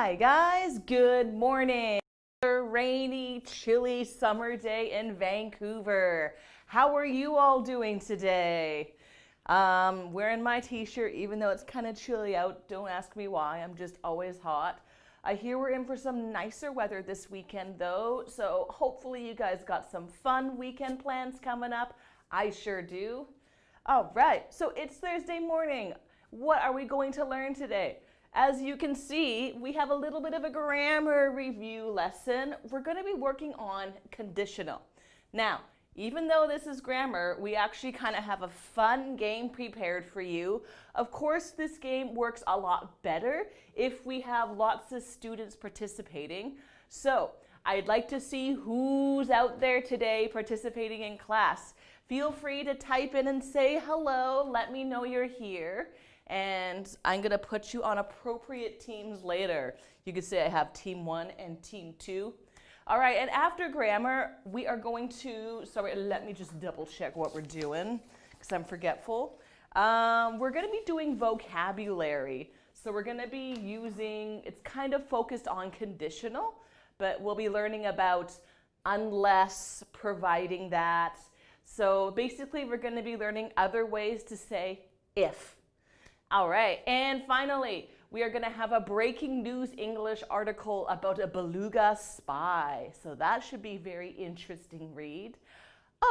Hi guys, good morning. A rainy, chilly summer day in Vancouver. How are you all doing today? Wearing my t-shirt even though it's kind of chilly out. Don't ask me why, I'm just always hot. I hear we're in for some nicer weather this weekend though, so hopefully you guys got some fun weekend plans coming up. I sure do. All right, so it's Thursday morning. What are we going to learn today? As you can see, we have a little bit of a grammar review lesson. We're going to be working on conditional. Now, even though this is grammar, we actually kind of have a fun game prepared for you. Of course, this game works a lot better if we have lots of students participating. So, I'd like to see who's out there today participating in class. Feel free to type in and say hello. Let me know you're here. And I'm going to put you on appropriate teams later. You could say I have team 1 and team 2. All right, and after grammar, we are going to, sorry, let me just double check what we're doing because I'm forgetful. We're going to be doing vocabulary. So we're going to be using, it's kind of focused on conditional, but we'll be learning about unless, providing that. So basically, we're going to be learning other ways to say if. All right, and finally, we are going to have a breaking news English article about a beluga spy. So that should be a very interesting read.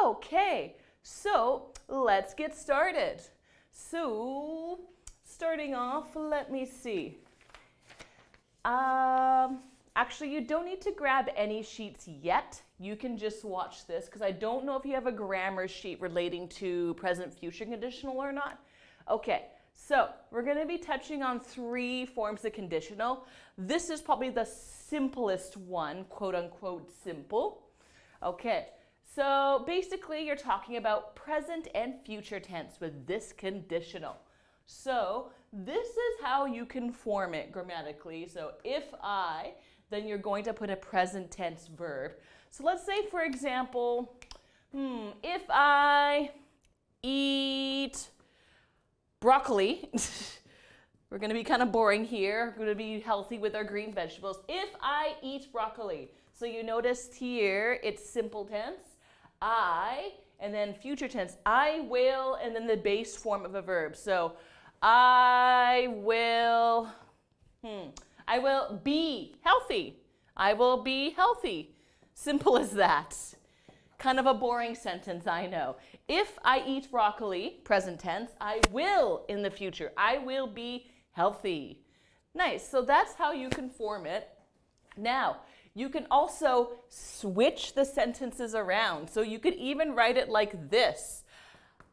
Okay, so let's get started. So starting off, let me see. Actually, you don't need to grab any sheets yet. You can just watch this because I don't know if you have a grammar sheet relating to present future conditional or not. Okay. So we're going to be touching on 3 forms of conditional. This is probably the simplest one, quote unquote simple. Okay, so basically you're talking about present and future tense with this conditional. So this is how you can form it grammatically. So if I, then you're going to put a present tense verb. So let's say, for example, if I eat broccoli, we're going to be kind of boring here. We're going to be healthy with our green vegetables. If I eat broccoli. So you noticed here, it's simple tense. I, and then future tense. I will, and then the base form of a verb. So I will be healthy. I will be healthy. Simple as that. Kind of a boring sentence, I know. If I eat broccoli, present tense, I will in the future. I will be healthy. Nice, so that's how you can form it. Now, you can also switch the sentences around. So you could even write it like this.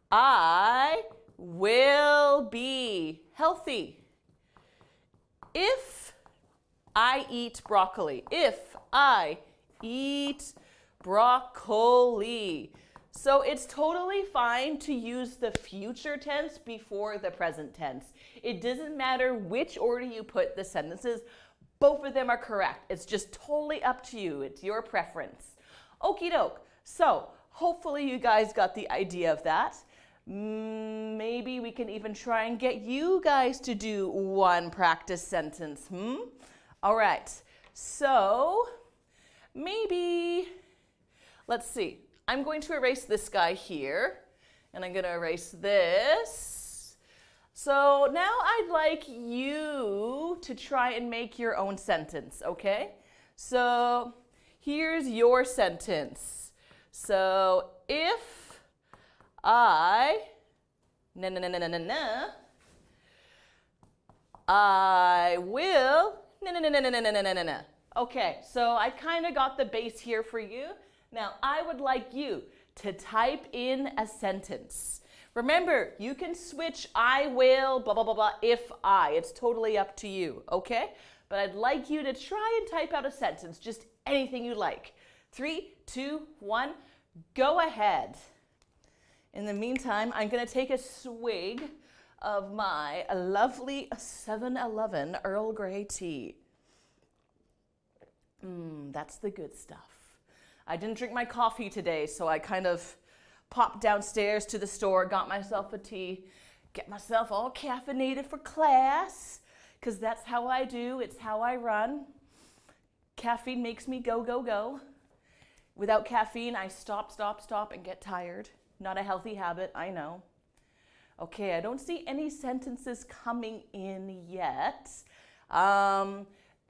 I will be healthy if I eat broccoli. If I eat broccoli. So it's totally fine to use the future tense before the present tense. It doesn't matter which order you put the sentences. Both of them are correct. It's just totally up to you. It's your preference. Okie doke. So hopefully you guys got the idea of that. Maybe we can even try and get you guys to do one practice sentence. All right. So maybe, let's see. I'm going to erase this guy here, and I'm going to erase this. So now I'd like you to try and make your own sentence, okay? So here's your sentence. So if I, I will, Okay, so I kind of got the base here for you. Now, I would like you to type in a sentence. Remember, you can switch I will, blah, blah, blah, blah, if I. It's totally up to you, okay? But I'd like you to try and type out a sentence, just anything you like. 3, 2, 1, go ahead. In the meantime, I'm going to take a swig of my lovely 7-Eleven Earl Grey tea. That's the good stuff. I didn't drink my coffee today, so I kind of popped downstairs to the store, got myself a tea, get myself all caffeinated for class, because that's how I do. It's how I run. Caffeine makes me go, go, go. Without caffeine, I stop, and get tired. Not a healthy habit, I know. Okay, I don't see any sentences coming in yet.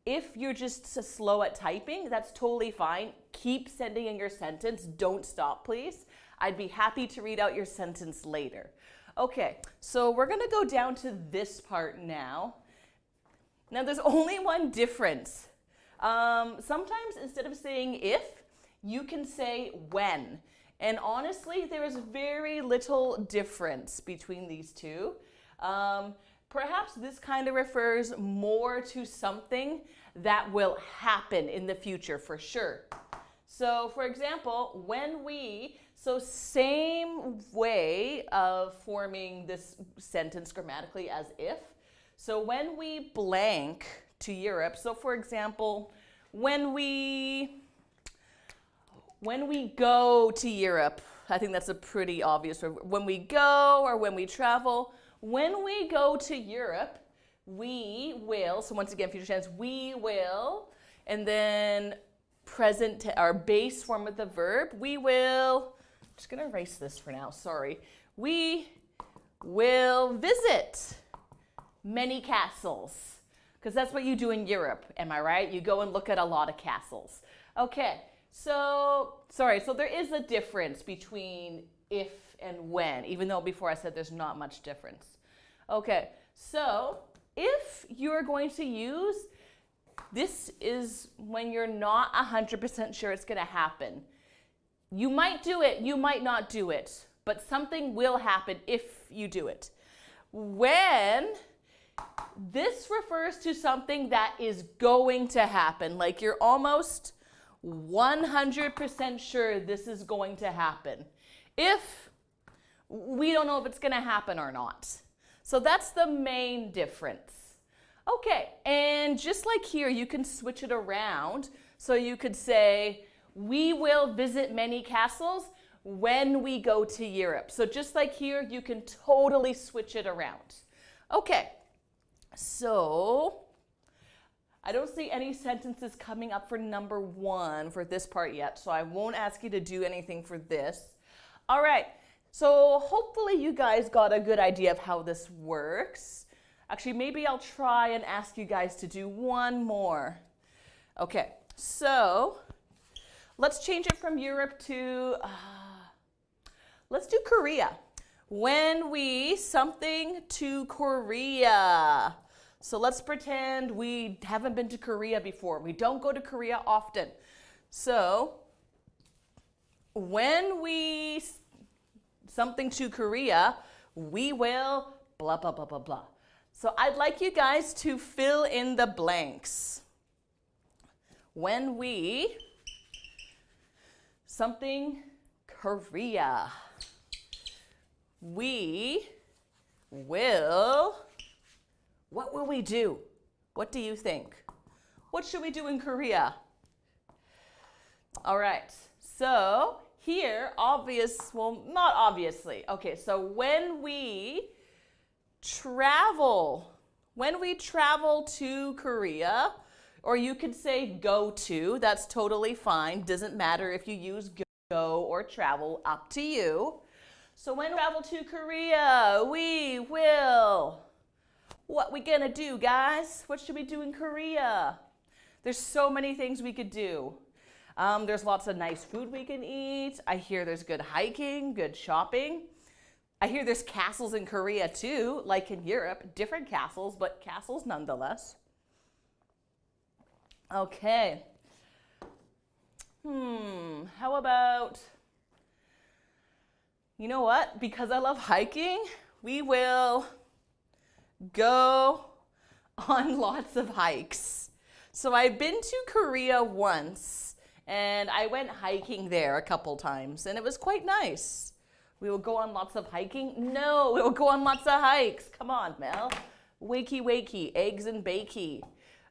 If you're just slow at typing, that's totally fine. Keep sending in your sentence. Don't stop, please. I'd be happy to read out your sentence later. Okay, so we're going to go down to this part now. Now, there's only one difference. Sometimes instead of saying if, you can say when. And honestly, there is very little difference between these two. Perhaps this kind of refers more to something that will happen in the future for sure. So for example, when we, so same way of forming this sentence grammatically as if. So when we blank to Europe, so for example, when we go to Europe, I think that's a pretty obvious word. When we go or when we travel, when we go to Europe, we will, so once again, future tense, we will, and then present, our base form of the verb, we will, I'm just going to erase this for now, sorry. We will visit many castles, because that's what you do in Europe, am I right? You go and look at a lot of castles. Okay, so there is a difference between if and when, even though before I said there's not much difference. Okay, so if you're going to use, this is when you're not 100% sure it's going to happen. You might do it, you might not do it, but something will happen if you do it. When, this refers to something that is going to happen, like you're almost 100% sure this is going to happen. If, we don't know if it's going to happen or not. So that's the main difference. Okay, and just like here, you can switch it around. So you could say, we will visit many castles when we go to Europe. So just like here, you can totally switch it around. Okay, so I don't see any sentences coming up for number 1 for this part yet, so I won't ask you to do anything for this. All right, so hopefully you guys got a good idea of how this works. Actually, maybe I'll try and ask you guys to do one more. Okay, so let's change it from Europe to, let's do Korea. When we, something to Korea. So let's pretend we haven't been to Korea before. We don't go to Korea often. So when we, something to Korea, we will blah, blah, blah, blah, blah. So I'd like you guys to fill in the blanks. When we, something Korea, we will, what will we do? What do you think? What should we do in Korea? All right, so here, well, not obviously. Okay, so when we travel to Korea, or you could say go to, that's totally fine. Doesn't matter if you use go or travel, up to you. So when we travel to Korea, we will, what we gonna do, guys? What should we do in Korea? There's so many things we could do. There's lots of nice food we can eat. I hear there's good hiking, good shopping. I hear there's castles in Korea too, like in Europe. Different castles, but castles nonetheless. Okay. How about, you know what? Because I love hiking, we will go on lots of hikes. So I've been to Korea once, and I went hiking there a couple times, and it was quite nice. We will go on lots of hiking? No, we will go on lots of hikes. Come on, Mel. Wakey, wakey, eggs and bakey.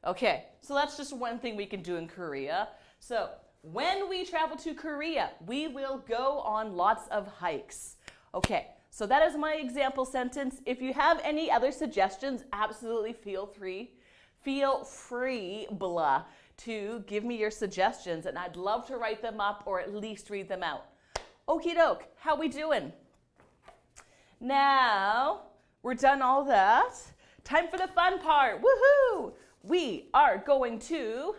Okay, so that's just one thing we can do in Korea. So when we travel to Korea, we will go on lots of hikes. Okay, So that is my example sentence. If you have any other suggestions, absolutely feel free to give me your suggestions, and I'd love to write them up or at least read them out. Okie doke, how we doing? Now, we're done all that. Time for the fun part, woohoo! We are going to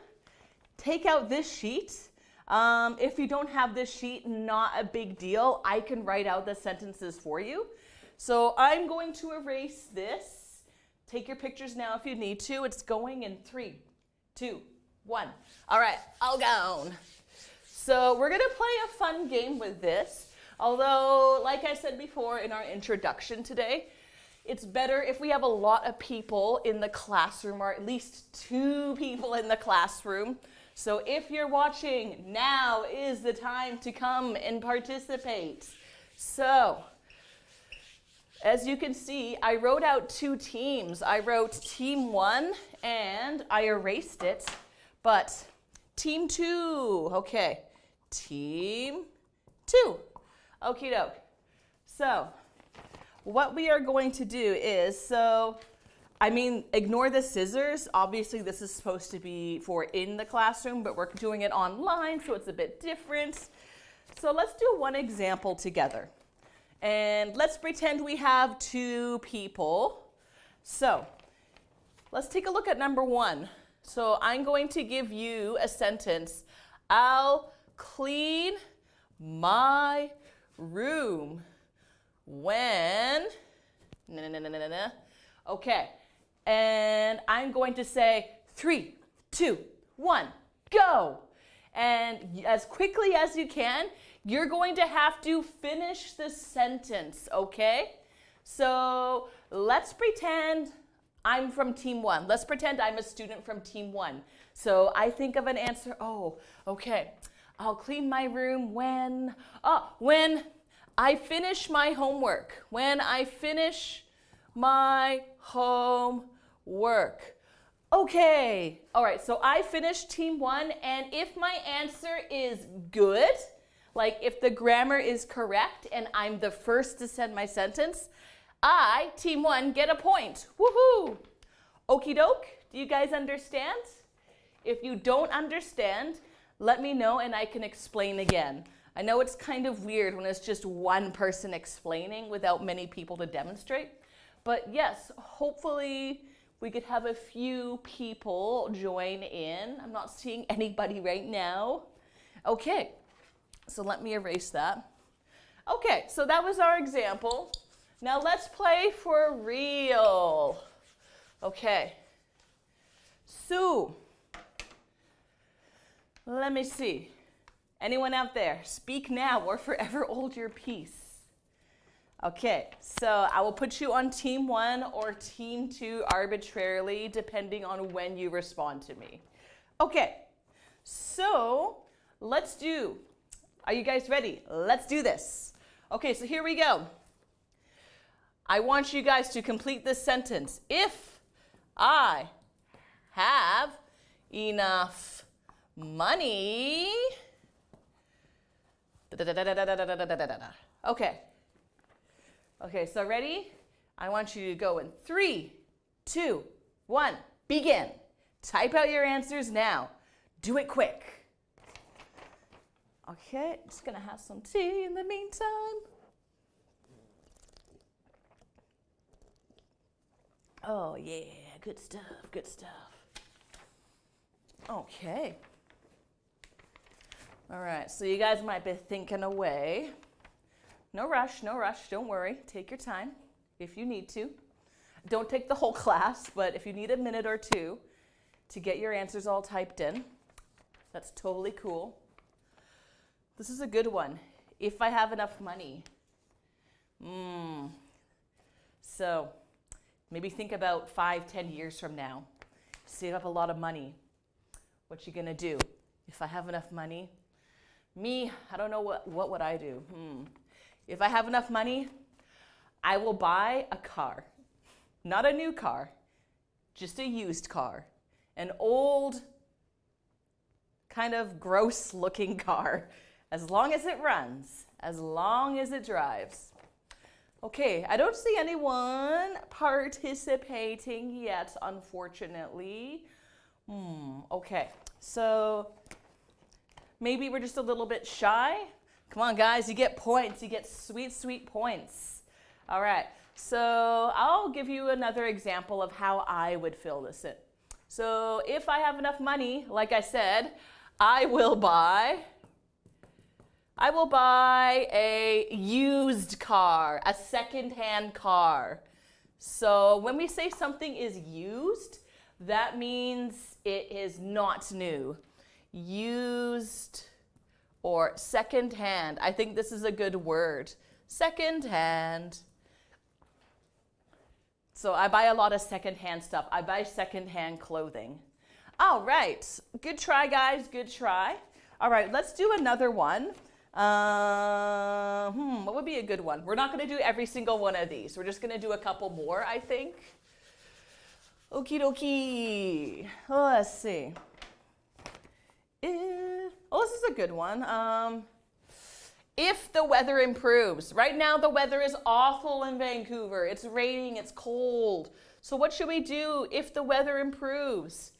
take out this sheet. If you don't have this sheet, not a big deal. I can write out the sentences for you. So I'm going to erase this. Take your pictures now if you need to. It's going in 3, 2, 1. All right, all gone. So we're gonna play a fun game with this. Although, like I said before in our introduction today, it's better if we have a lot of people in the classroom, or at least 2 people in the classroom. So if you're watching, now is the time to come and participate. So, as you can see, I wrote out 2 teams. I wrote team 1 and I erased it, but team 2, okay, team 2, okie doke. So, what we are going to do is, ignore the scissors. Obviously, this is supposed to be for in the classroom, but we're doing it online, so it's a bit different. So let's do one example together. And let's pretend we have 2 people. So let's take a look at number 1. So I'm going to give you a sentence. I'll clean my room when, okay. And I'm going to say 3, 2, 1, go. And as quickly as you can, you're going to have to finish the sentence, okay? So let's pretend I'm from team 1. Let's pretend I'm a student from team 1. So I think of an answer, oh, okay. I'll clean my room when I finish my homework. When I finish my homework. Okay, all right, so I finished team 1, and if my answer is good, like if the grammar is correct and I'm the first to send my sentence, I, team 1, get a point. Woohoo! Okie doke, do you guys understand? If you don't understand, let me know and I can explain again. I know it's kind of weird when it's just one person explaining without many people to demonstrate, but yes, hopefully we could have a few people join in. I'm not seeing anybody right now. Okay, so let me erase that. Okay, so that was our example. Now let's play for real. Okay, so let me see. Anyone out there? Speak now or forever hold your peace. Okay, so I will put you on team 1 or team 2 arbitrarily, depending on when you respond to me. Okay, so let's do, are you guys ready? Let's do this. Okay, so here we go. I want you guys to complete this sentence. If I have enough money, okay. Okay, so ready? I want you to go in 3, 2, 1, begin. Type out your answers now. Do it quick. Okay, just gonna have some tea in the meantime. Oh yeah, good stuff, good stuff. Okay. All right, so you guys might be thinking away. No rush, don't worry. Take your time if you need to. Don't take the whole class, but if you need a minute or 2 to get your answers all typed in, that's totally cool. This is a good one. If I have enough money. So maybe think about 5, 10 years from now. Save up a lot of money. What you gonna do? If I have enough money? Me, I don't know what would I do? If I have enough money, I will buy a car. Not a new car, just a used car. An old, kind of gross looking car. As long as it runs, as long as it drives. Okay, I don't see anyone participating yet, unfortunately. Okay, so maybe we're just a little bit shy. Come on, guys, you get points. You get sweet, sweet points. All right, so I'll give you another example of how I would fill this in. So if I have enough money, like I said, I will buy a used car, a second-hand car. So when we say something is used, that means it is not new. Used or second-hand. I think this is a good word. Second-hand. So I buy a lot of second-hand stuff. I buy second-hand clothing. All right. Good try, guys. Good try. All right, let's do another one. What would be a good one? We're not going to do every single one of these. We're just going to do a couple more, I think. Okie dokie. Let's see. This is a good one. If the weather improves. Right now the weather is awful in Vancouver. It's raining, it's cold. So what should we do if the weather improves?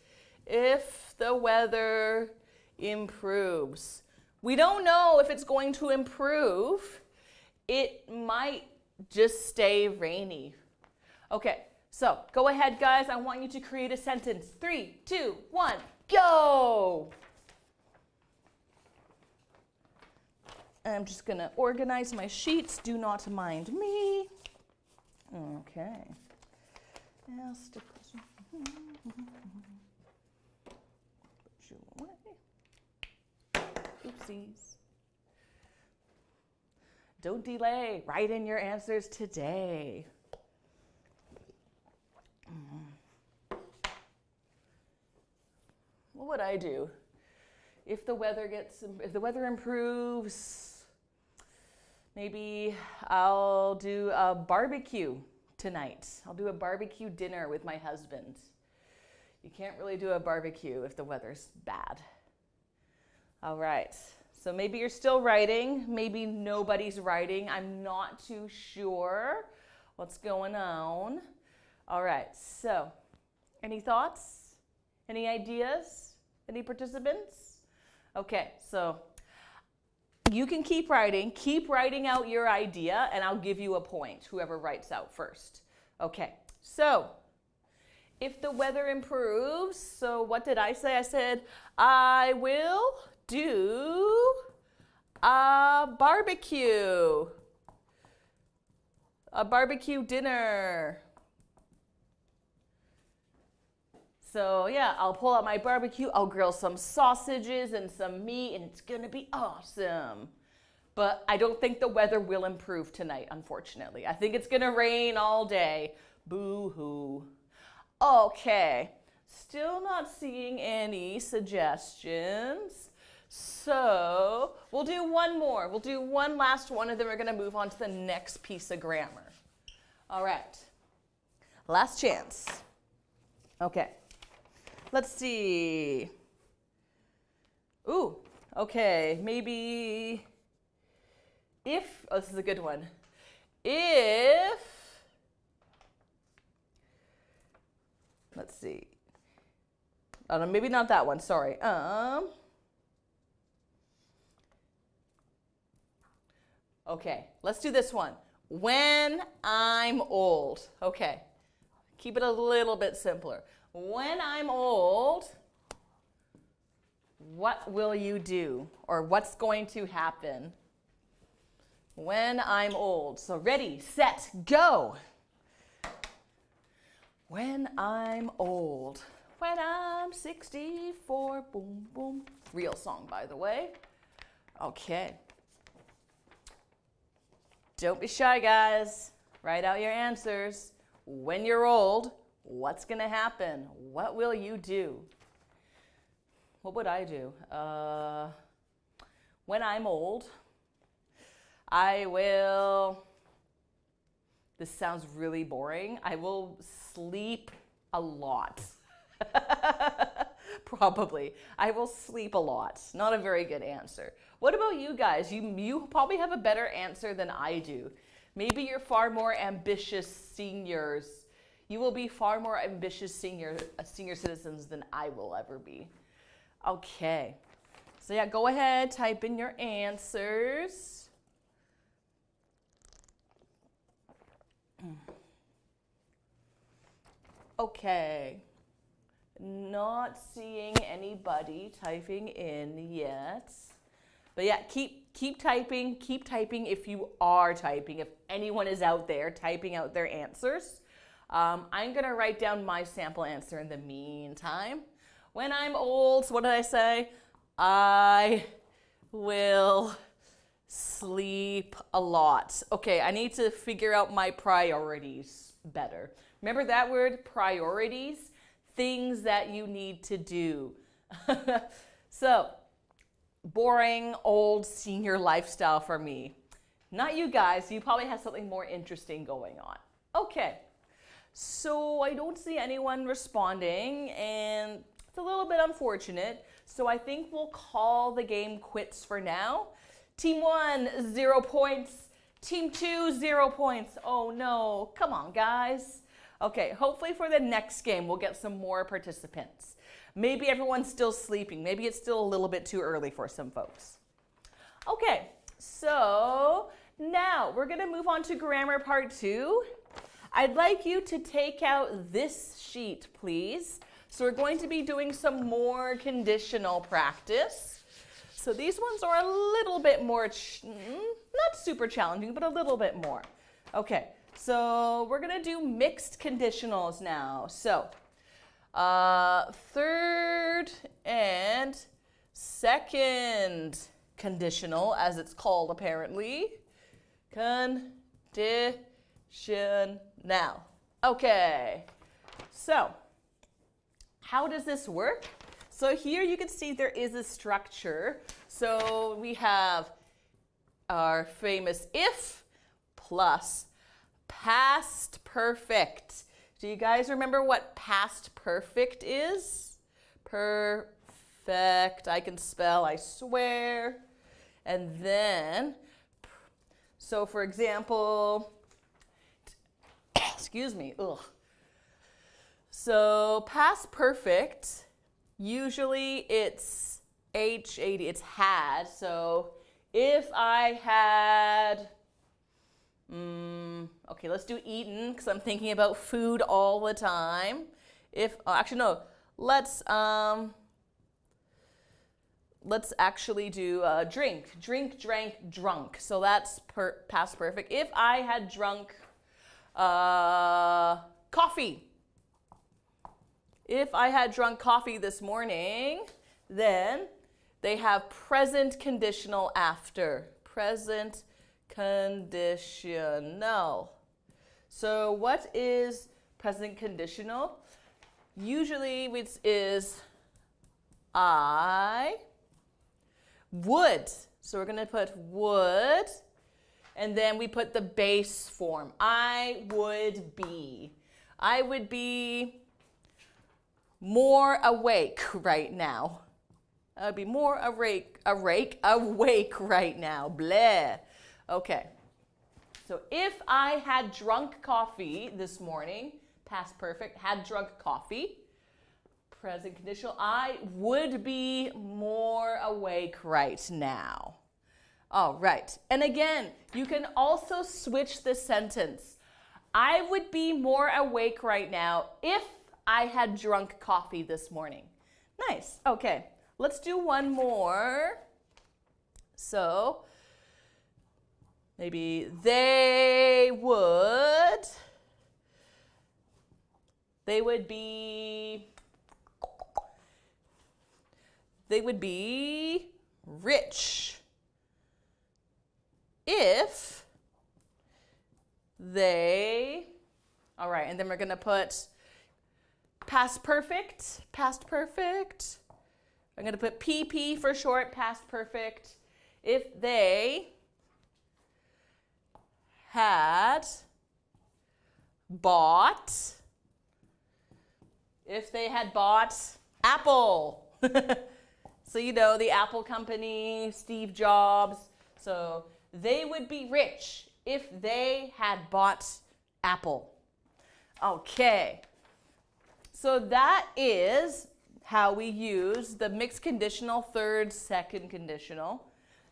If the weather improves. We don't know if it's going to improve. It might just stay rainy. Okay, so go ahead, guys. I want you to create a sentence. 3, 2, 1, go! I'm just going to organize my sheets. Do not mind me. Okay. I'll stick this one. Put you away. Oopsies. Don't delay. Write in your answers today. What would I do? If the weather improves, maybe I'll do a barbecue tonight. I'll do a barbecue dinner with my husband. You can't really do a barbecue if the weather's bad. All right, so maybe you're still writing. Maybe nobody's writing. I'm not too sure what's going on. All right, so any thoughts? Any ideas? Any participants? Okay, so you can keep writing out your idea, and I'll give you a point, whoever writes out first. Okay, so if the weather improves, so what did I say? I said, I will do a barbecue dinner. So yeah, I'll pull out my barbecue, I'll grill some sausages and some meat, and it's gonna be awesome. But I don't think the weather will improve tonight, unfortunately. I think it's gonna rain all day. Boo-hoo. Okay, still not seeing any suggestions. So we'll do one more. We'll do one last one, and then we're gonna move on to the next piece of grammar. All right, last chance. Okay. Let's see. Ooh, okay, maybe this is a good one. Let's see. Oh, no, maybe not that one, sorry. Okay, let's do this one. When I'm old. Okay, keep it a little bit simpler. When I'm old, what will you do? Or what's going to happen? When I'm old. So ready, set, go. When I'm old. When I'm 64, boom, boom. Real song, by the way. Okay. Don't be shy, guys. Write out your answers. When you're old, what's going to happen? What will you do? What would I do? When I'm old, I will, this sounds really boring, I will sleep a lot. Probably. I will sleep a lot. Not a very good answer. What about you guys? You probably have a better answer than I do. Maybe you're far more ambitious seniors. You will be far more ambitious senior citizens than I will ever be. Okay. So yeah, go ahead, type in your answers. Okay. Not seeing anybody typing in yet. But yeah, keep typing if you are typing, if anyone is out there typing out their answers. I'm gonna write down my sample answer in the meantime. When I'm old, what did I say? I will sleep a lot. Okay, I need to figure out my priorities better. Remember that word, priorities? Things that you need to do. So, boring old senior lifestyle for me. Not you guys, you probably have something more interesting going on. Okay, so I don't see anyone responding and it's a little bit unfortunate. So I think we'll call the game quits for now. Team 1, 0 points. Team 2, 0 points. Oh no, come on guys. Okay, hopefully for the next game we'll get some more participants. Maybe everyone's still sleeping. Maybe it's still a little bit too early for some folks. Okay, so now we're gonna move on to grammar part 2. I'd like you to take out this sheet, please. So we're going to be doing some more conditional practice. So these ones are a little bit more, not super challenging, but a little bit more. Okay, so we're gonna do mixed conditionals now. So third and second conditional, as it's called apparently. Conditional. Okay, so how does this work? So here you can see there is a structure. So we have our famous if plus past perfect. Do you guys remember what past perfect is? Perfect. I can spell, I swear. And then, so for example, excuse me, ugh. So past perfect, usually it's H80, it's had. So if I had, okay, let's do eaten because I'm thinking about food all the time. Actually no, let's actually do drink, drank, drunk. So that's past perfect. If I had drunk coffee. If I had drunk coffee this morning, then they have present conditional after. Present conditional. So what is present conditional? Usually it is I would. So we're going to put would, and then we put the base form. I would be. I would be more awake right now. I'd be more awake right now. Bleh. Okay. So if I had drunk coffee this morning, past perfect, had drunk coffee, present conditional, I would be more awake right now. All right. And again, you can also switch the sentence. I would be more awake right now if I had drunk coffee this morning. Nice. Okay. Let's do one more. So maybe they would be rich if they, all right, and then we're going to put past perfect. I'm going to put PP for short, past perfect. If they had bought Apple. So you know, the Apple company, Steve Jobs. So they would be rich if they had bought apple. Okay. So that is how we use the mixed conditional, third, second conditional.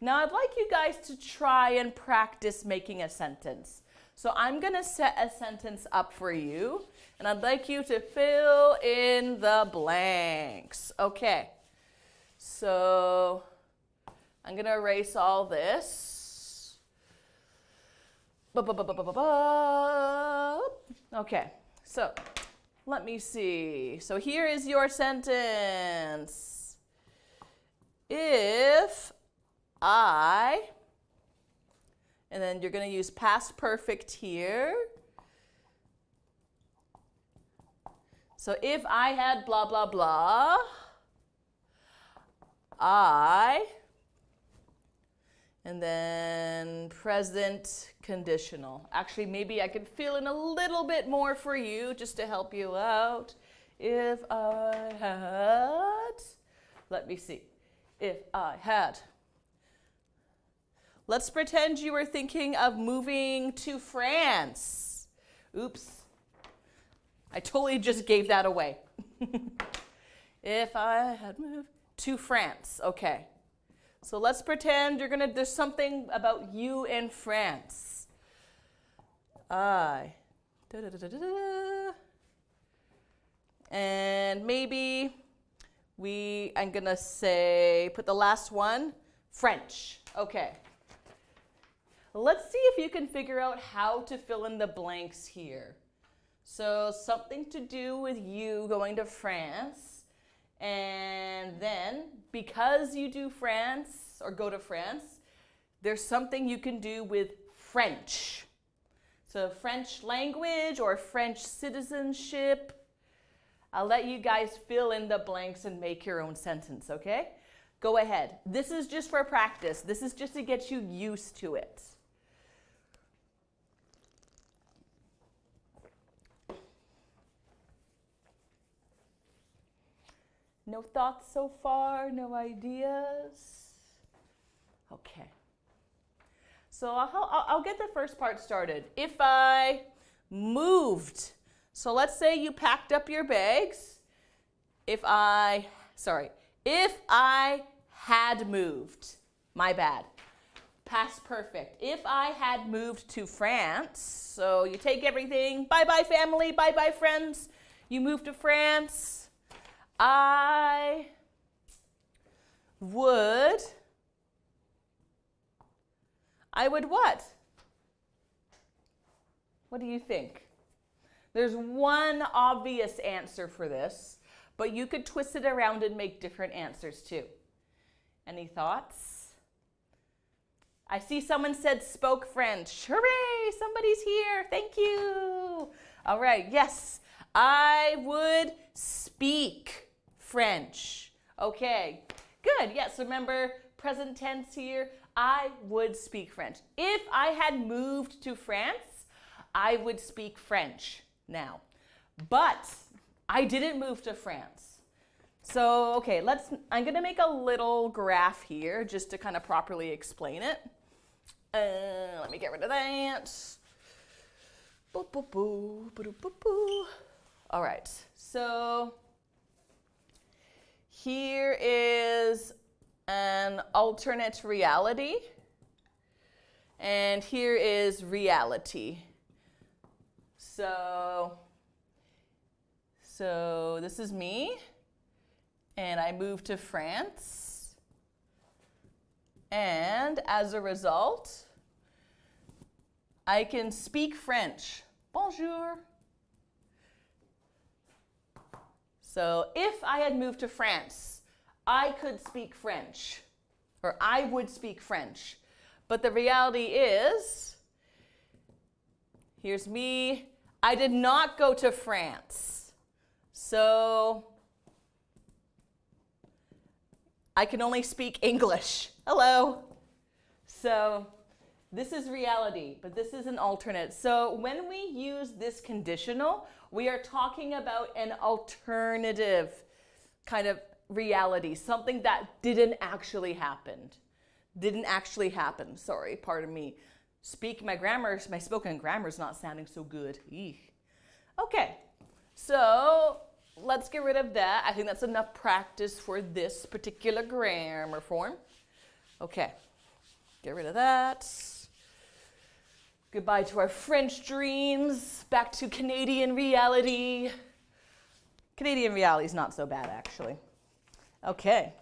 Now I'd like you guys to try and practice making a sentence. So I'm going to set a sentence up for you, and I'd like you to fill in the blanks. Okay. So I'm going to erase all this. Okay. So let me see. So here is your sentence. If I, and then you're going to use past perfect here. So if I had blah, blah, blah, I, and then present conditional. Actually, maybe I could fill in a little bit more for you just to help you out. If I had, let me see. If I had. Let's pretend you were thinking of moving to France. Oops. I totally just gave that away. If I had moved to France. Okay. So let's pretend there's something about you in France. And maybe I'm gonna say, put the last one, French. Okay. Let's see if you can figure out how to fill in the blanks here. So something to do with you going to France. And then, because you do France, or go to France, there's something you can do with French. So French language or French citizenship. I'll let you guys fill in the blanks and make your own sentence, okay? Go ahead. This is just for practice. This is just to get you used to it. No thoughts so far? No ideas? Okay. So I'll get the first part started. If I moved, so let's say you packed up your bags. If I had moved, my bad. Past perfect. If I had moved to France, so you take everything, bye-bye family, bye-bye friends, you move to France. I would what? What do you think? There's one obvious answer for this, but you could twist it around and make different answers too. Any thoughts? I see someone said spoke French. Hooray, somebody's here. Thank you. All right, yes, I would speak French. Okay, good. Yes, remember present tense here. I would speak French. If I had moved to France, I would speak French now. But I didn't move to France. So, okay, I'm going to make a little graph here just to kind of properly explain it. Let me get rid of that. All right, so here is an alternate reality, and here is reality. So this is me, and I moved to France, and as a result, I can speak French. Bonjour. So if I had moved to France, I could speak French, or I would speak French. But the reality is, here's me, I did not go to France. So I can only speak English. Hello. So this is reality, but this is an alternate. So when we use this conditional, we are talking about an alternative kind of reality, something that didn't actually happen. Sorry, pardon me. my spoken grammar is not sounding so good. Eek. Okay, so let's get rid of that. I think that's enough practice for this particular grammar form. Okay, get rid of that. Goodbye to our French dreams. Back to Canadian reality. Canadian reality is not so bad, actually. Okay.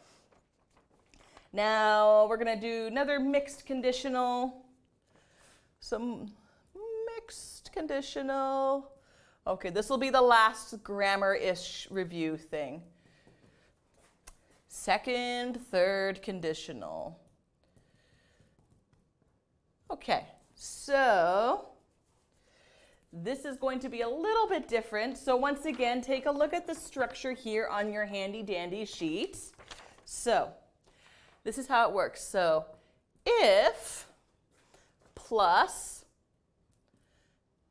Now we're going to do another mixed conditional. Some mixed conditional. Okay, this will be the last grammar-ish review thing. Second, third conditional. Okay, so this is going to be a little bit different. So once again, take a look at the structure here on your handy-dandy sheet. So this is how it works. So if plus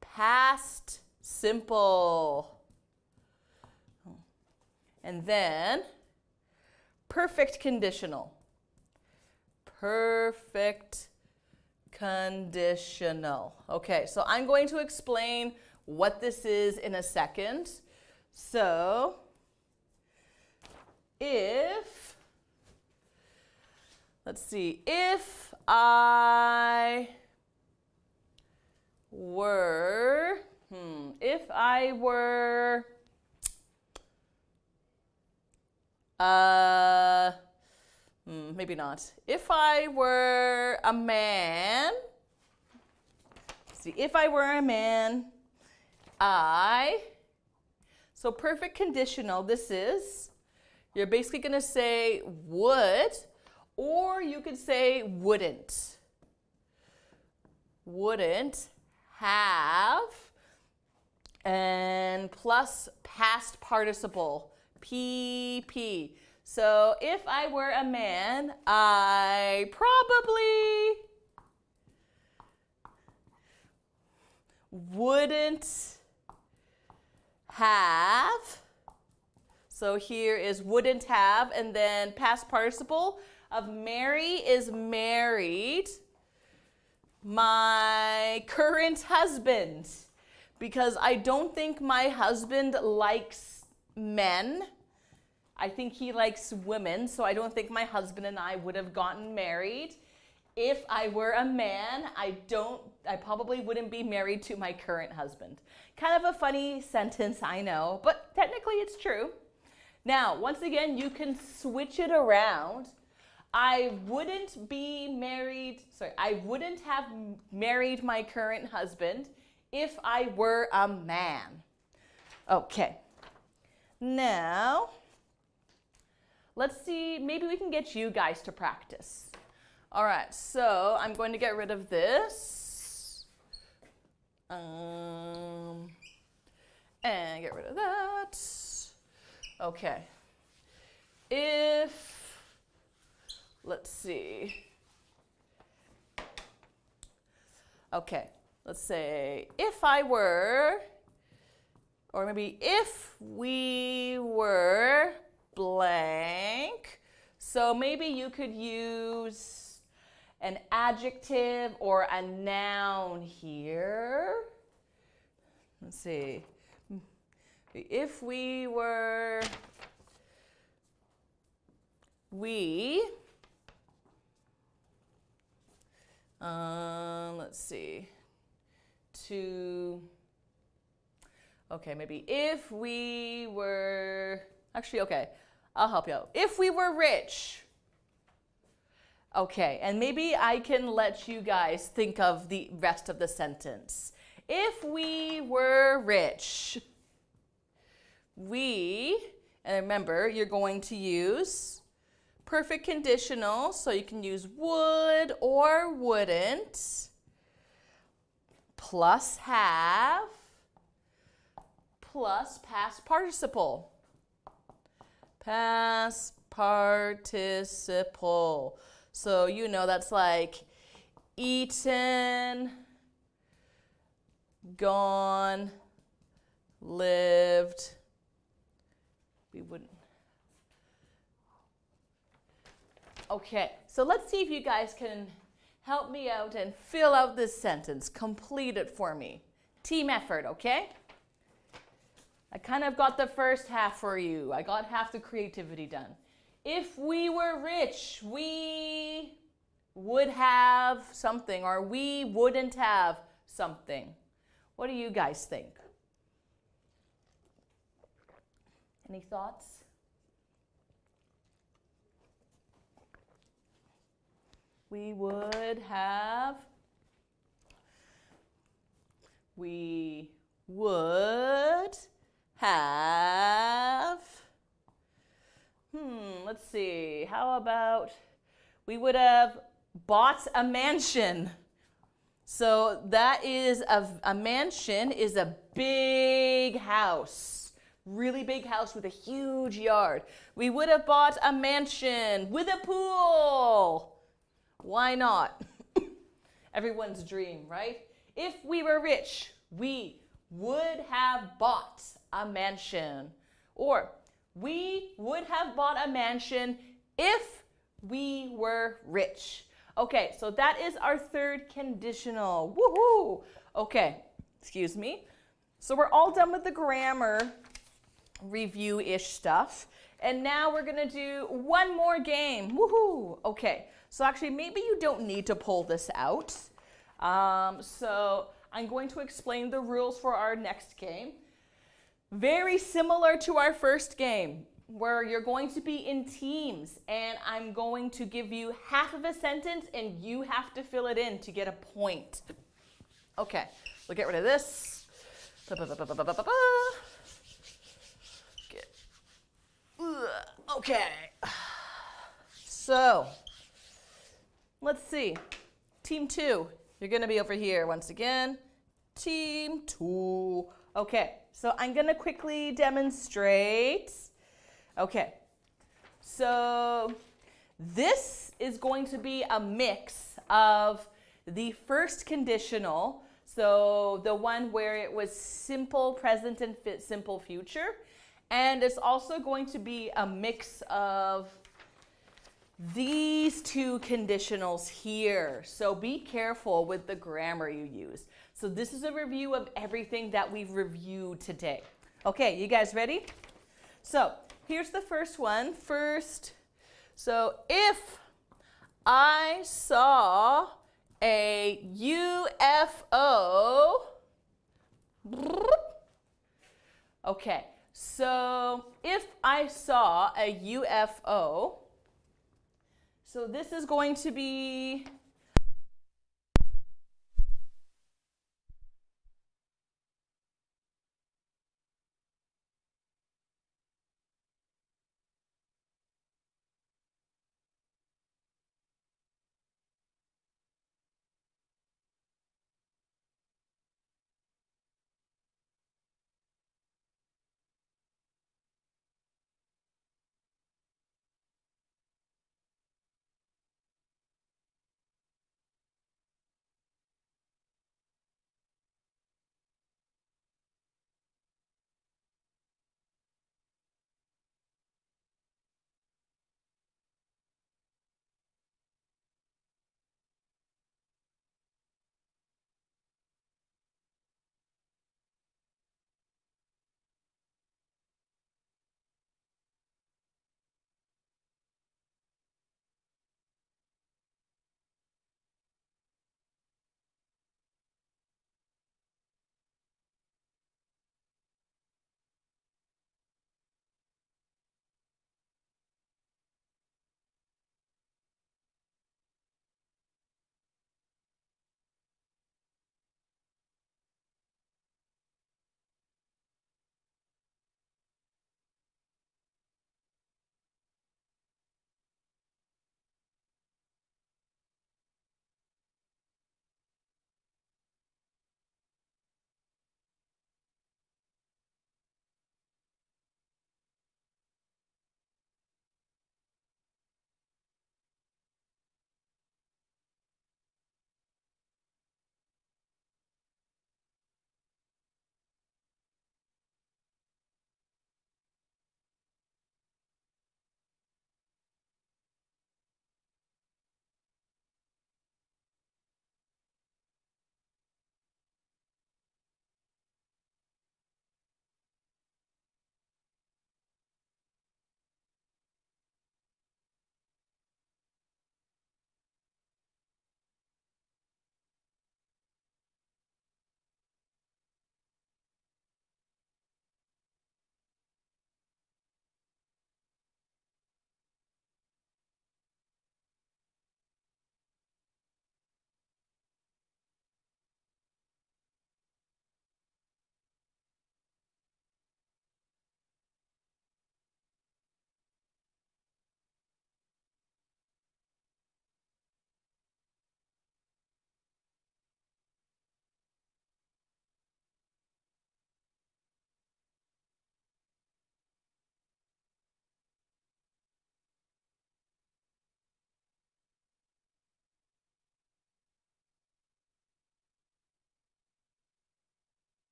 past simple, and then perfect conditional. Perfect conditional. Okay, so I'm going to explain what this is in a second. So if, let's see, if I were, maybe not. If I were a man, if I were a man, so perfect conditional, this is, you're basically going to say would, or you could say wouldn't. Wouldn't have, and plus past participle, PP. So if I were a man, I probably wouldn't have. So here is wouldn't have, and then past participle of marry is married my current husband, because I don't think my husband likes men. I think he likes women, so I don't think my husband and I would have gotten married. If I were a man, I probably wouldn't be married to my current husband. Kind of a funny sentence, I know, but technically it's true. Now, once again, you can switch it around. I wouldn't have married my current husband if I were a man. Okay. Now, let's see, maybe we can get you guys to practice. All right, so I'm going to get rid of this. And get rid of that. Okay. Let's see. Okay, let's say if I were, or maybe if we were blank. So maybe you could use an adjective or a noun here. Let's see. If we were, let's see, okay, maybe if we were, actually, okay, I'll help you out. If we were rich. Okay, and maybe I can let you guys think of the rest of the sentence. If we were rich, and remember, you're going to use perfect conditional, so you can use would or wouldn't, plus have, plus past participle. Past participle. So you know that's like eaten, gone, lived. We wouldn't. Okay, so let's see if you guys can help me out and fill out this sentence. Complete it for me. Team effort, okay? I kind of got the first half for you. I got half the creativity done. If we were rich, we would have something, or we wouldn't have something. What do you guys think? Any thoughts? We would have. We would have. Let's see. How about we would have bought a mansion. So that is a mansion is a big house. Really big house with a huge yard. We would have bought a mansion with a pool. Why not? Everyone's dream, right? If we were rich, we would have bought a mansion. Or we would have bought a mansion if we were rich. Okay, so that is our third conditional. Woohoo! Okay, excuse me. So we're all done with the grammar review-ish stuff. And now we're gonna do one more game. Woohoo! Okay, so actually maybe you don't need to pull this out. So I'm going to explain the rules for our next game. Very similar to our first game, where you're going to be in teams, and I'm going to give you half of a sentence and you have to fill it in to get a point. Okay, we'll get rid of this. Okay, so let's see. Team 2, you're gonna be over here once again. Team 2. Okay, so I'm gonna quickly demonstrate. Okay, so this is going to be a mix of the first conditional, so the one where it was simple present and simple future, and it's also going to be a mix of these two conditionals here. So be careful with the grammar you use. So this is a review of everything that we've reviewed today. Okay, you guys ready? So here's the first one. First, so if I saw a UFO, okay, so if I saw a UFO, so this is going to be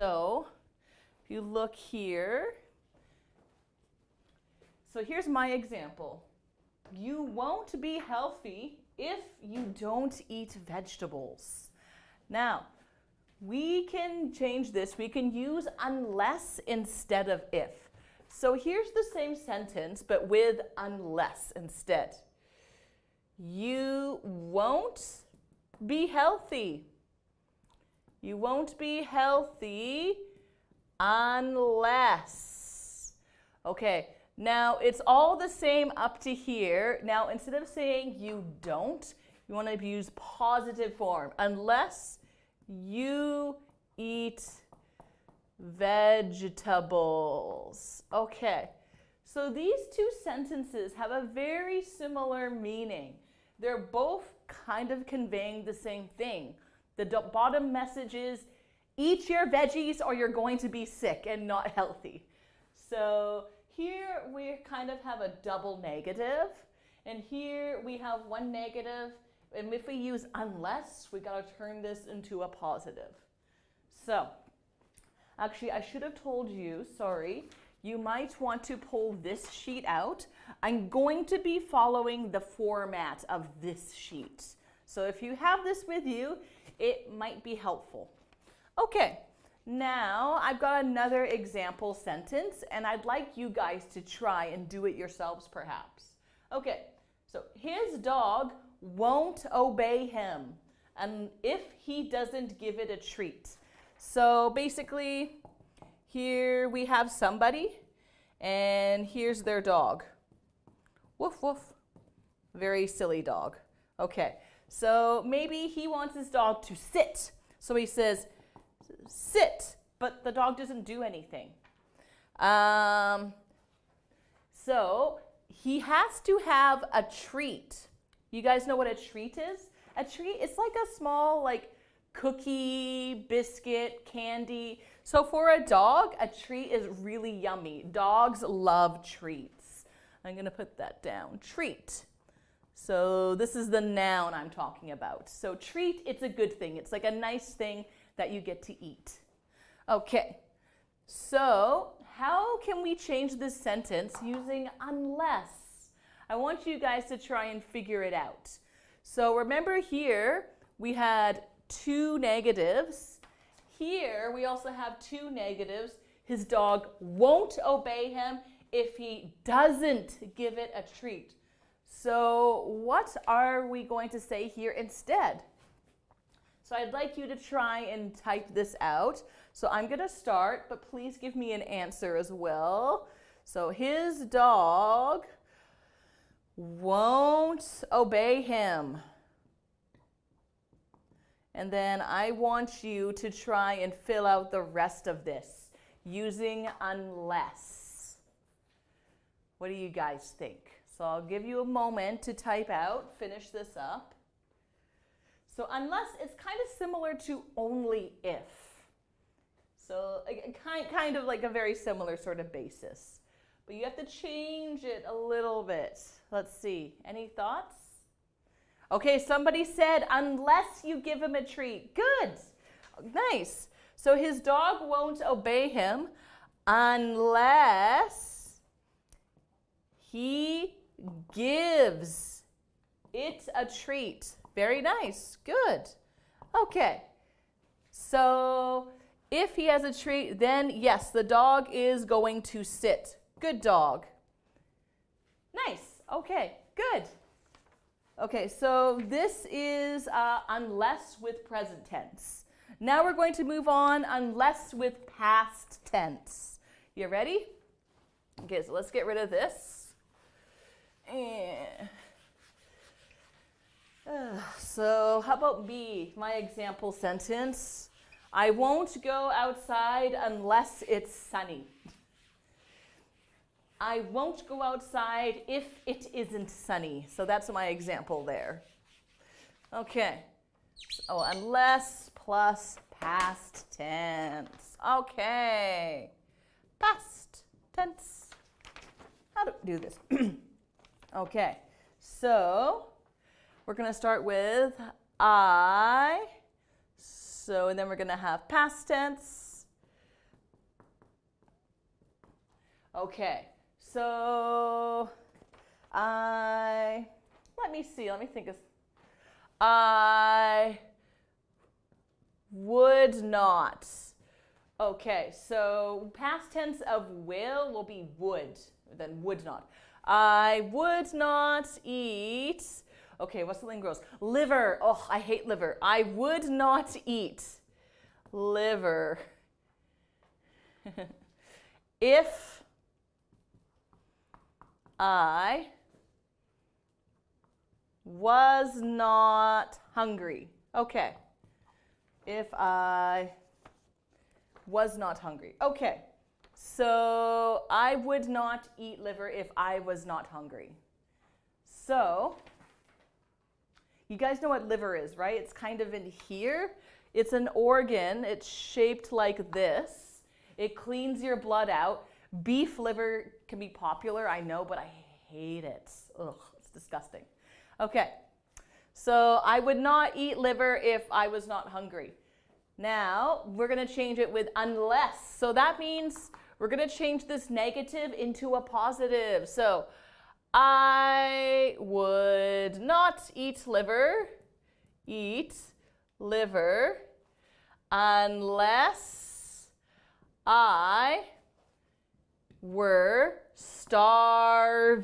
So if you look here, so here's my example. You won't be healthy if you don't eat vegetables. Now, we can change this. We can use unless instead of if. So here's the same sentence, but with unless instead. You won't be healthy. You won't be healthy unless. Okay, now it's all the same up to here. Now instead of saying you don't, you want to use positive form. Unless you eat vegetables. Okay, so these two sentences have a very similar meaning. They're both kind of conveying the same thing. The bottom message is, eat your veggies or you're going to be sick and not healthy. So here we kind of have a double negative, and here we have one negative, and if we use unless, we got to turn this into a positive. So, actually I should have told you, sorry, you might want to pull this sheet out. I'm going to be following the format of this sheet. So if you have this with you, it might be helpful. Okay, now I've got another example sentence, and I'd like you guys to try and do it yourselves perhaps. Okay, so his dog won't obey him and if he doesn't give it a treat. So basically, here we have somebody, and here's their dog. Woof, woof. Very silly dog. Okay, so maybe he wants his dog to sit. So he says, sit, but the dog doesn't do anything. So he has to have a treat. You guys know what a treat is? A treat, it's like a small, cookie, biscuit, candy. So for a dog, a treat is really yummy. Dogs love treats. I'm going to put that down. Treat. So this is the noun I'm talking about. So treat, it's a good thing. It's like a nice thing that you get to eat. Okay. So how can we change this sentence using unless? I want you guys to try and figure it out. So remember here, we had two negatives. Here, we also have two negatives. His dog won't obey him if he doesn't give it a treat. So what are we going to say here instead? So I'd like you to try and type this out. So I'm going to start, but please give me an answer as well. So his dog won't obey him. And then I want you to try and fill out the rest of this using unless. What do you guys think? So I'll give you a moment to type out, finish this up. So unless is kind of similar to only if. So kind of like a very similar sort of basis. But you have to change it a little bit. Let's see, any thoughts? Okay, somebody said, unless you give him a treat. Good, nice. So his dog won't obey him unless he gives it a treat. Very nice, good. Okay, so if he has a treat, then yes, the dog is going to sit. Good dog. Nice, okay, good. Okay, so this is unless with present tense. Now we're going to move on unless with past tense. You ready? Okay, so let's get rid of this. So how about me, my example sentence? I won't go outside unless it's sunny. I won't go outside if it isn't sunny. So that's my example there. Okay. So unless plus past tense. Okay. Past tense. How to do this? Okay. So we're going to start with I. So and then we're going to have past tense. Okay, so let me think of, I would not. Okay, so past tense of will be would, then would not. I would not eat. Okay, what's something gross? Liver. Oh, I hate liver. I would not eat liver if I was not hungry. Okay. If I was not hungry. Okay. So I would not eat liver if I was not hungry. So you guys know what liver is, right? It's kind of in here. It's an organ. It's shaped like this. It cleans your blood out. Beef liver can be popular, I know, but I hate it. Ugh, it's disgusting. Okay, so I would not eat liver if I was not hungry. Now, we're going to change it with unless. So that means we're going to change this negative into a positive. So, I would not eat liver unless I were starving.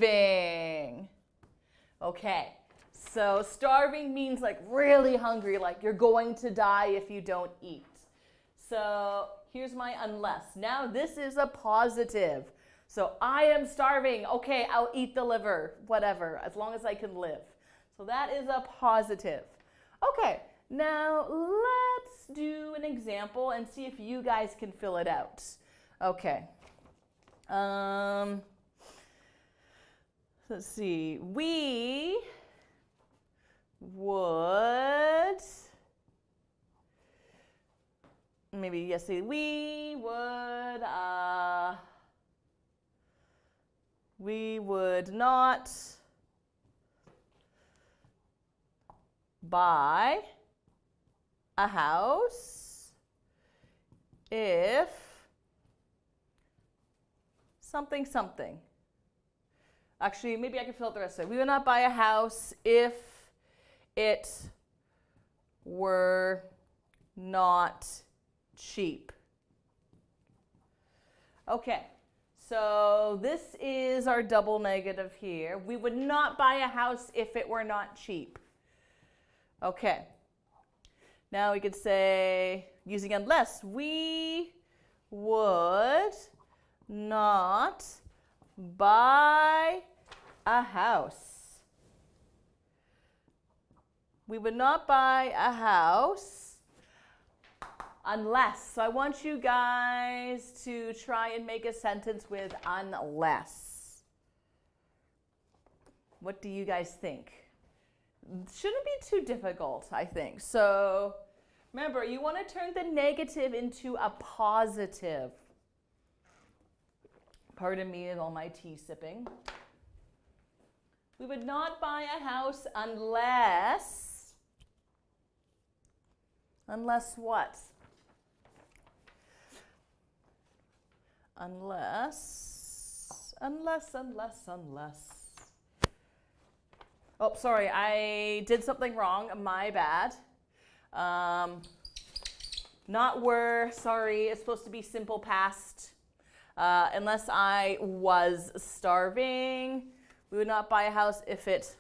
Okay, so starving means like really hungry, like you're going to die if you don't eat. So here's my unless. Now this is a positive. So I am starving. Okay, I'll eat the liver, whatever, as long as I can live. So that is a positive. Okay, now let's do an example and see if you guys can fill it out. Okay. Let's see. We would, maybe yes, we would not buy a house if something something. Actually, maybe I can fill out the rest of it. We would not buy a house if it were not cheap. Okay, so this is our double negative here. We would not buy a house if it were not cheap. Okay, now we could say, using unless, we would not buy a house. We would not buy a house unless. So I want you guys to try and make a sentence with unless. What do you guys think? Shouldn't be too difficult, I think. So remember, you want to turn the negative into a positive. Pardon me and all my tea sipping. We would not buy a house unless what? Unless. Oh, sorry, I did something wrong. My bad. Not were, sorry, it's supposed to be simple past. Unless I was starving. We would not buy a house if it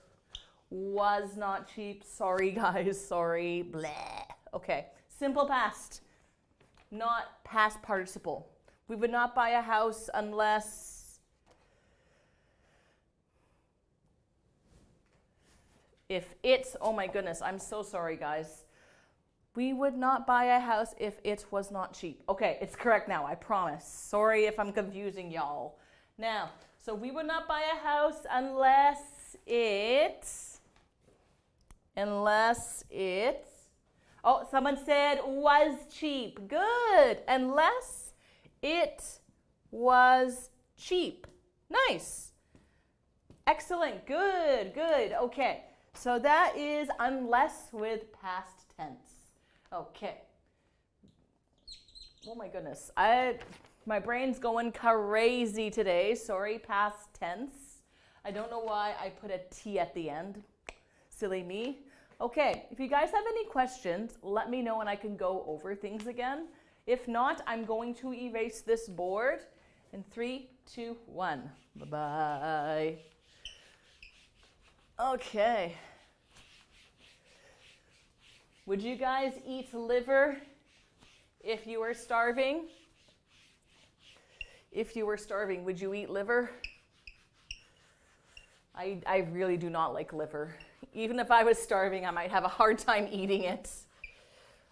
was not cheap. Sorry, guys, sorry. Bleh. Okay, simple past, not past participle. We would not buy a house unless if it's, oh my goodness, I'm so sorry, guys. We would not buy a house if it was not cheap. Okay, it's correct now, I promise. Sorry if I'm confusing y'all. Now, so we would not buy a house unless it, oh, someone said was cheap. Good. Unless it was cheap. Nice. Excellent. Good, good. Okay. So that is unless with past tense. Okay. Oh my goodness. My brain's going crazy today. Sorry, past tense. I don't know why I put a T at the end. Silly me. Okay, if you guys have any questions, let me know and I can go over things again. If not, I'm going to erase this board in 3, 2, 1. Bye-bye. Okay. Would you guys eat liver if you were starving? If you were starving, would you eat liver? I really do not like liver. Even if I was starving, I might have a hard time eating it.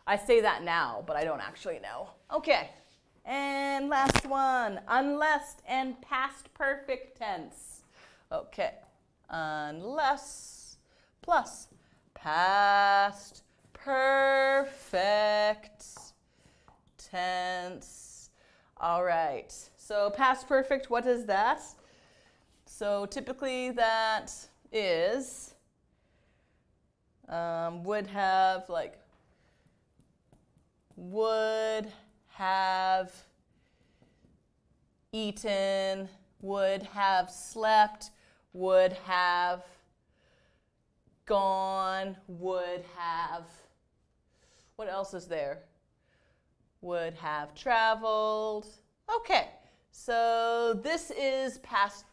I say that now, but I don't actually know. Okay, and last one, unless and past perfect tense. Okay, unless plus past perfect tense. All right, so past perfect, what is that? So typically that is, would have, like, would have eaten, would have slept, would have gone, would have, what else is there? Would have traveled. Okay, so this is past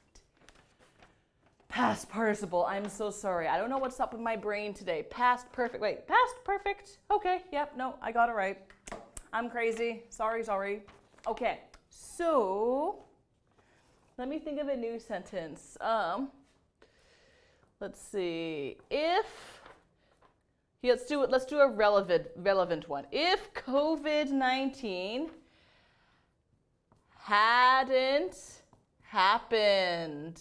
participle. I'm so sorry. I don't know what's up with my brain today. Past perfect. Wait, past perfect. Okay, yep, no, I got it right. I'm crazy. Sorry. Okay, so let me think of a new sentence. Let's see. Let's do a relevant one. If COVID-19 hadn't happened.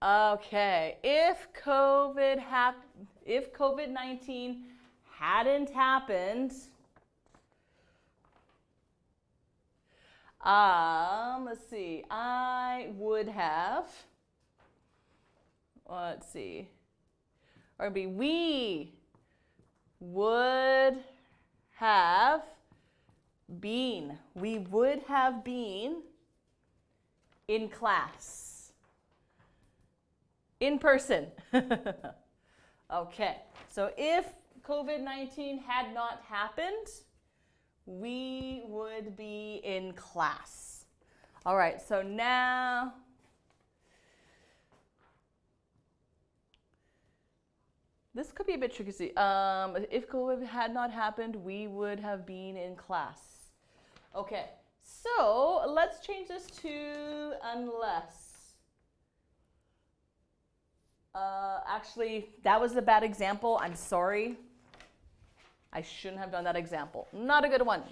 Okay, if COVID-19 hadn't happened, let's see, I would have, let's see, or maybe we would have been in class. In person. Okay, so if COVID-19 had not happened, we would be in class. All right, so now, this could be a bit tricky. If COVID had not happened, we would have been in class. Okay, so let's change this to unless. Actually, that was a bad example. I'm sorry. I shouldn't have done that example. Not a good one.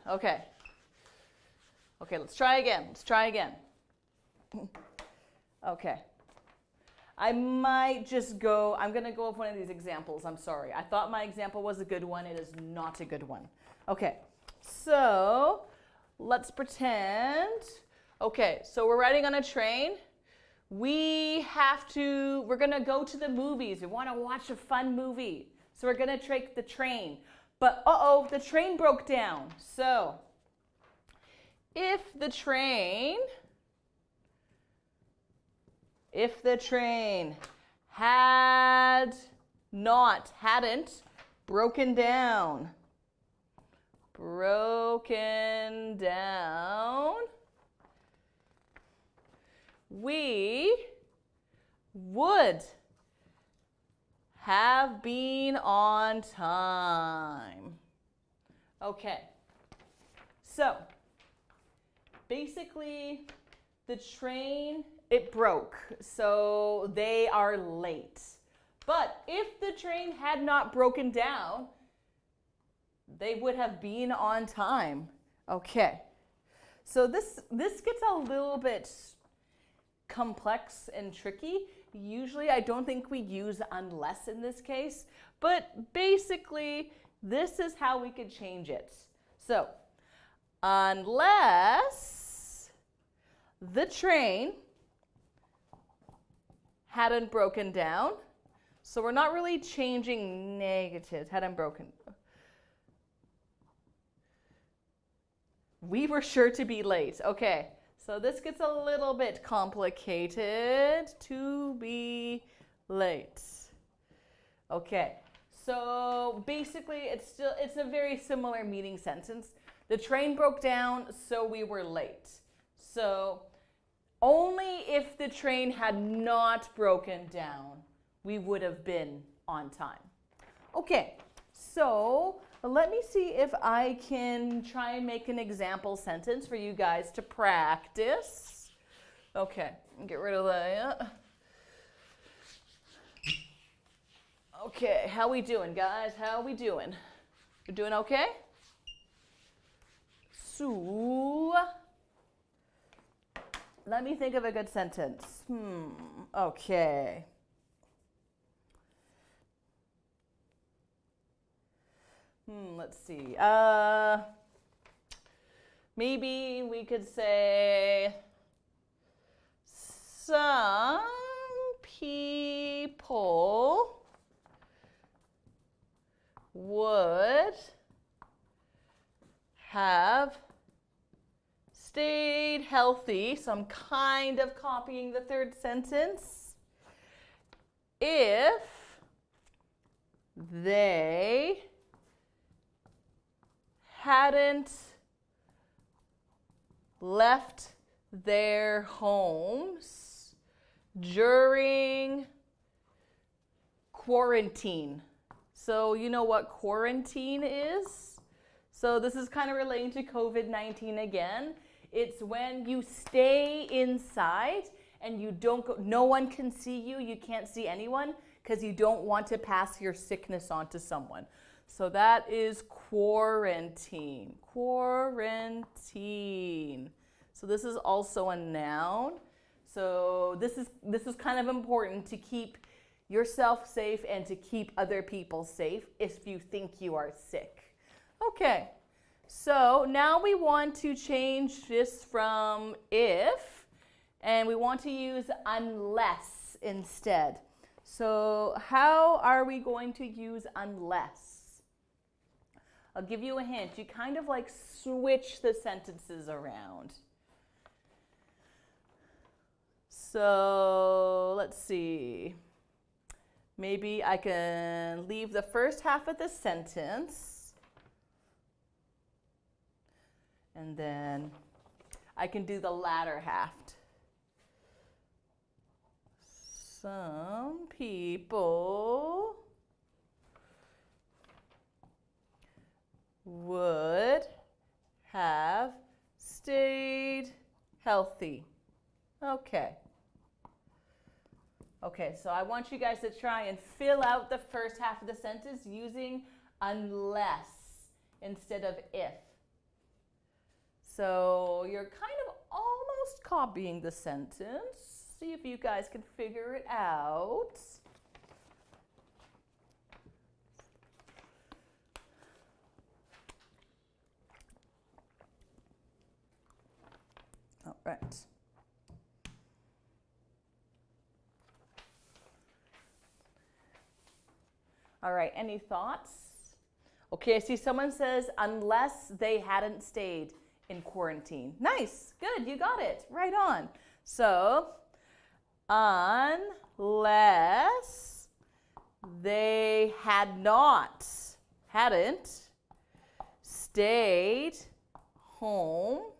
Okay. Okay, let's try again. Okay. I'm going to go with one of these examples. I'm sorry. I thought my example was a good one. It is not a good one. Okay, so let's pretend. Okay, so we're riding on a train. We're going to go to the movies. We want to watch a fun movie. So we're going to take the train. But, the train broke down. So, if the train hadn't broken down, we would have been on time. Okay, so basically the train, it broke, so they are late. But if the train had not broken down, they would have been on time. Okay, so this gets a little bit complex and tricky. Usually I don't think we use unless in this case, but basically this is how we could change it. So, unless the train hadn't broken down, so we're not really changing negatives, hadn't broken. We were sure to be late. Okay, so this gets a little bit complicated. To be late. Okay, so basically it's a very similar meaning sentence. The train broke down, so we were late. So only if the train had not broken down, we would have been on time. Okay, so let me see if I can try and make an example sentence for you guys to practice. Okay, get rid of that. Okay, how we doing, guys? How we doing? You doing okay? So, let me think of a good sentence. Okay. Let's see. Maybe we could say some people would have stayed healthy. So I'm kind of copying the third sentence. If they hadn't left their homes during quarantine. So you know what quarantine is? So this is kind of relating to COVID-19 again. It's when you stay inside and you don't go, no one can see you, you can't see anyone because you don't want to pass your sickness on to someone. So that is quarantine. Quarantine. So this is also a noun. So this is kind of important to keep yourself safe and to keep other people safe if you think you are sick. Okay. So now we want to change this from if, and we want to use unless instead. So how are we going to use unless? I'll give you a hint. You kind of like switch the sentences around. So let's see. Maybe I can leave the first half of the sentence. And then I can do the latter half. Some people would have stayed healthy. Okay. Okay, so I want you guys to try and fill out the first half of the sentence using unless instead of if. So you're kind of almost copying the sentence. See if you guys can figure it out. All right. All right, any thoughts? Okay, I see someone says unless they hadn't stayed in quarantine. Nice, good, you got it, right on. So, unless they hadn't stayed home.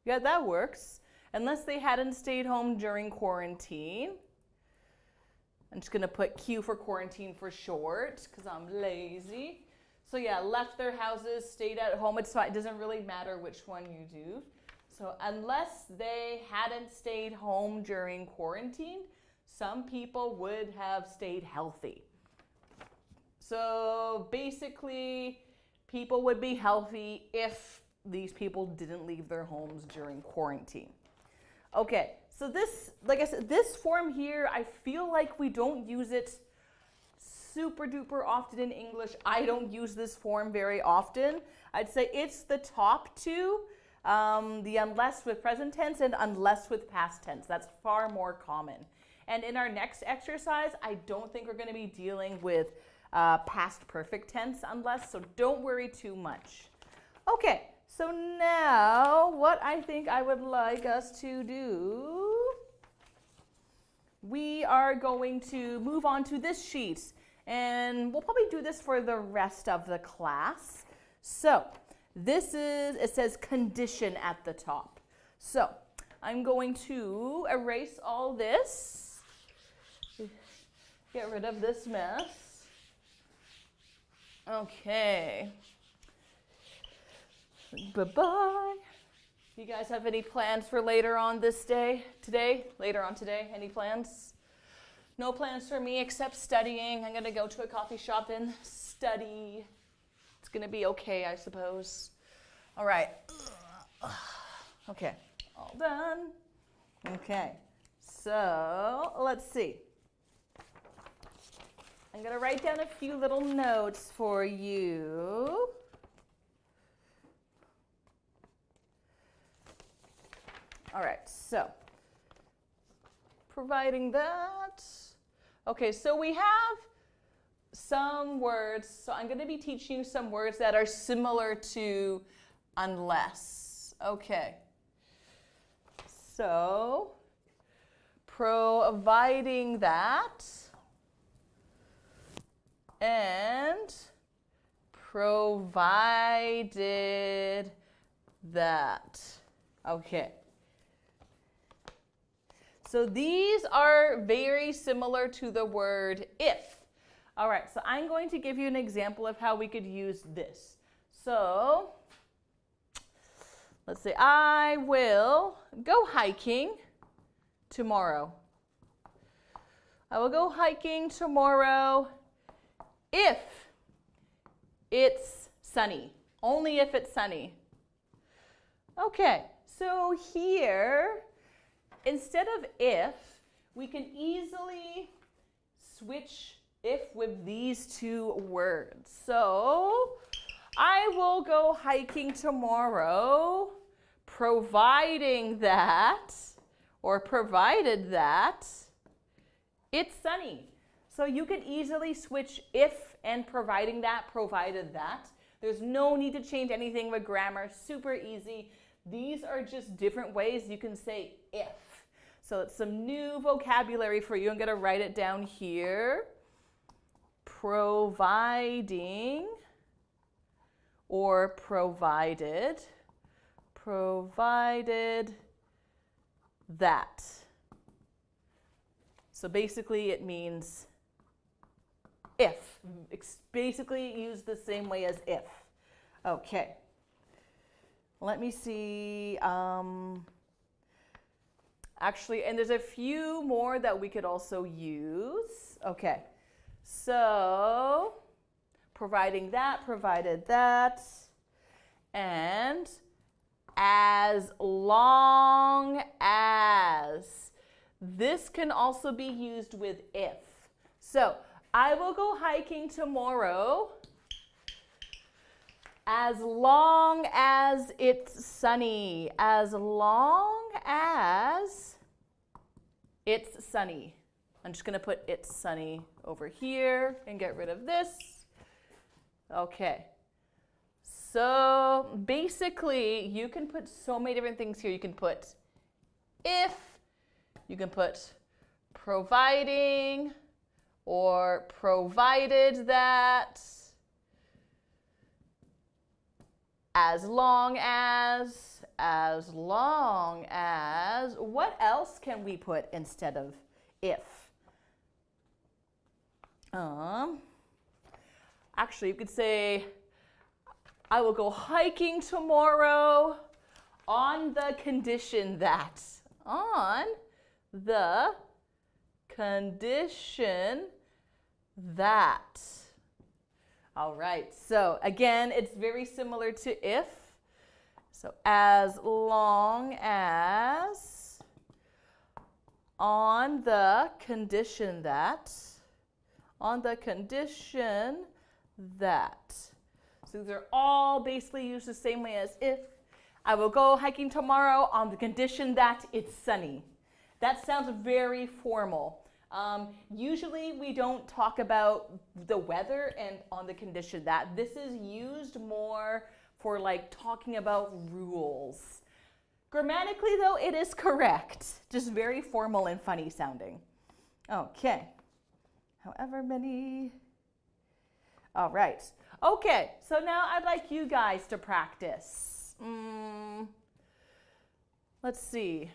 Yeah, that works. Unless they hadn't stayed home during quarantine. I'm just going to put Q for quarantine for short because I'm lazy. So yeah, left their houses, stayed at home. It's fine. It doesn't really matter which one you do. So unless they hadn't stayed home during quarantine, some people would have stayed healthy. So basically, people would be healthy if these people didn't leave their homes during quarantine. Okay. So this, like I said, this form here, I feel like we don't use it super duper often in English. I don't use this form very often. I'd say it's the top two, the unless with present tense and unless with past tense. That's far more common. And in our next exercise, I don't think we're going to be dealing with past perfect tense unless, so don't worry too much. Okay, so now what I think I would like us to do, we are going to move on to this sheet, and we'll probably do this for the rest of the class. So this is, it says condition at the top. So I'm going to erase all this, get rid of this mess. Okay. Bye-bye. You guys have any plans for later on this day? Today? Later on today? Any plans? No plans for me except studying. I'm going to go to a coffee shop and study. It's going to be okay, I suppose. All right. Okay. All done. Okay. So, let's see. I'm going to write down a few little notes for you. All right, so providing that. Okay, so we have some words. So I'm going to be teaching you some words that are similar to unless. Okay. So providing that and provided that. Okay. So these are very similar to the word if. All right, so I'm going to give you an example of how we could use this. So let's say I will go hiking tomorrow. I will go hiking tomorrow if it's sunny. Only if it's sunny. Okay, so here, instead of if, we can easily switch if with these two words. So I will go hiking tomorrow, providing that, or provided that, it's sunny. So you can easily switch if and providing that, provided that. There's no need to change anything with grammar, super easy. These are just different ways you can say if. So it's some new vocabulary for you. I'm going to write it down here. Providing or provided that. So basically it means if. It's basically used the same way as if. Okay. Let me see. Actually, and there's a few more that we could also use. Okay. So, providing that, provided that, and as long as. This can also be used with if. So, I will go hiking tomorrow as long as it's sunny. As long as it's sunny. I'm just going to put it's sunny over here and get rid of this. Okay. So basically, you can put so many different things here. You can put if, you can put providing, or provided that, as long as, what else can we put instead of if? Actually, you could say, I will go hiking tomorrow on the condition that. On the condition that. All right, so again, it's very similar to if. So as long as, on the condition that, on the condition that. So these are all basically used the same way as if. I will go hiking tomorrow on the condition that it's sunny. That sounds very formal. Usually we don't talk about the weather and on the condition that. This is used more for like talking about rules. Grammatically though, it is correct. Just very formal and funny sounding. Okay. However many. All right. Okay, so now I'd like you guys to practice. Let's see.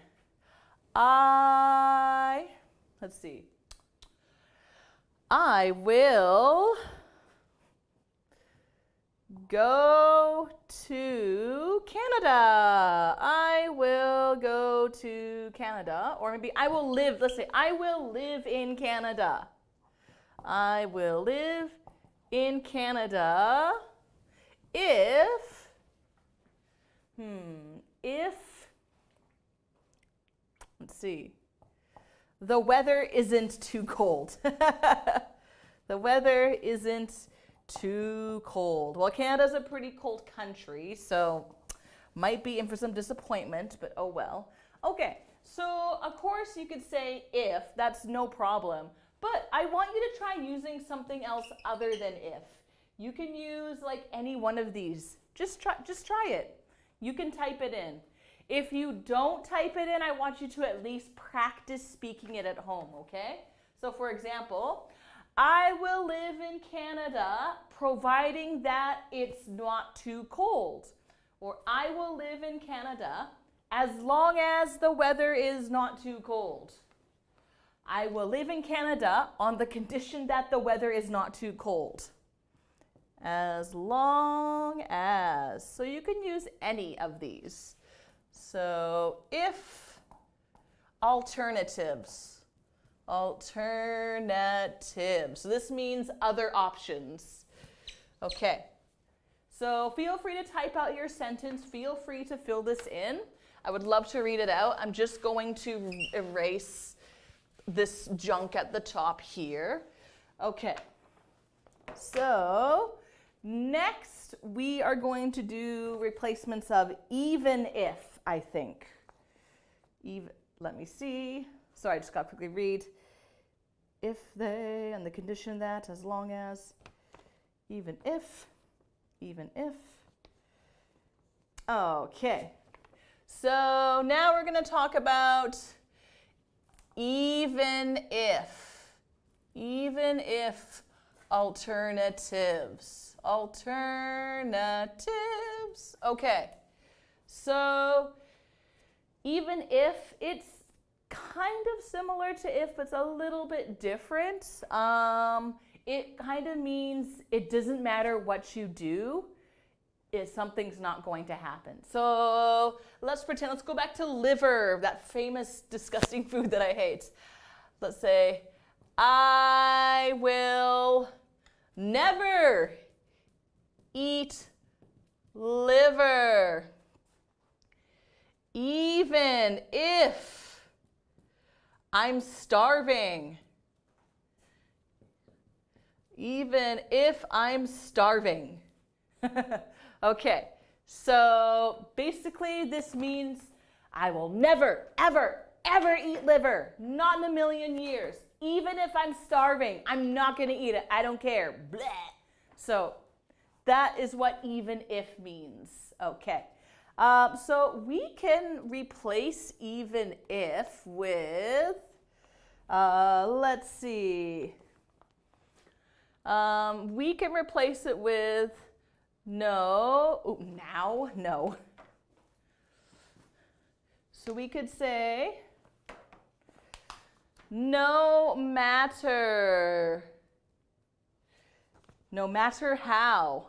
Let's see. I will go to Canada. I will go to Canada. Or maybe I will live, let's say, I will live in Canada. I will live in Canada if, let's see, the weather isn't too cold. The weather isn't too cold. Well, Canada's a pretty cold country, so might be in for some disappointment, but oh well. Okay, so of course you could say if, that's no problem, but I want you to try using something else other than if. You can use like any one of these. Just try it. You can type it in. If you don't type it in, I want you to at least practice speaking it at home, okay? So for example, I will live in Canada providing that it's not too cold. Or I will live in Canada as long as the weather is not too cold. I will live in Canada on the condition that the weather is not too cold. As long as. So you can use any of these. So if alternatives. Alternatives. So this means other options. Okay. So feel free to type out your sentence. Feel free to fill this in. I would love to read it out. I'm just going to erase this junk at the top here. Okay. So next we are going to do replacements of even if, I think. Even, let me see. Sorry, I just got to quickly read. If they, on the condition that, as long as, even if. Okay. So now we're going to talk about even if alternatives. Okay. So even if, it's kind of similar to if, but it's a little bit different. It kind of means it doesn't matter what you do, if something's not going to happen. So let's pretend, let's go back to liver, that famous disgusting food that I hate. Let's say, I will never eat liver, even if I'm starving. Even if I'm starving. Okay, so basically this means I will never, ever, ever eat liver. Not in a million years. Even if I'm starving, I'm not going to eat it. I don't care. Bleh. So that is what even if means. Okay. So we can replace even if with, let's see. We can replace it with no, now, no. So we could say, no matter how.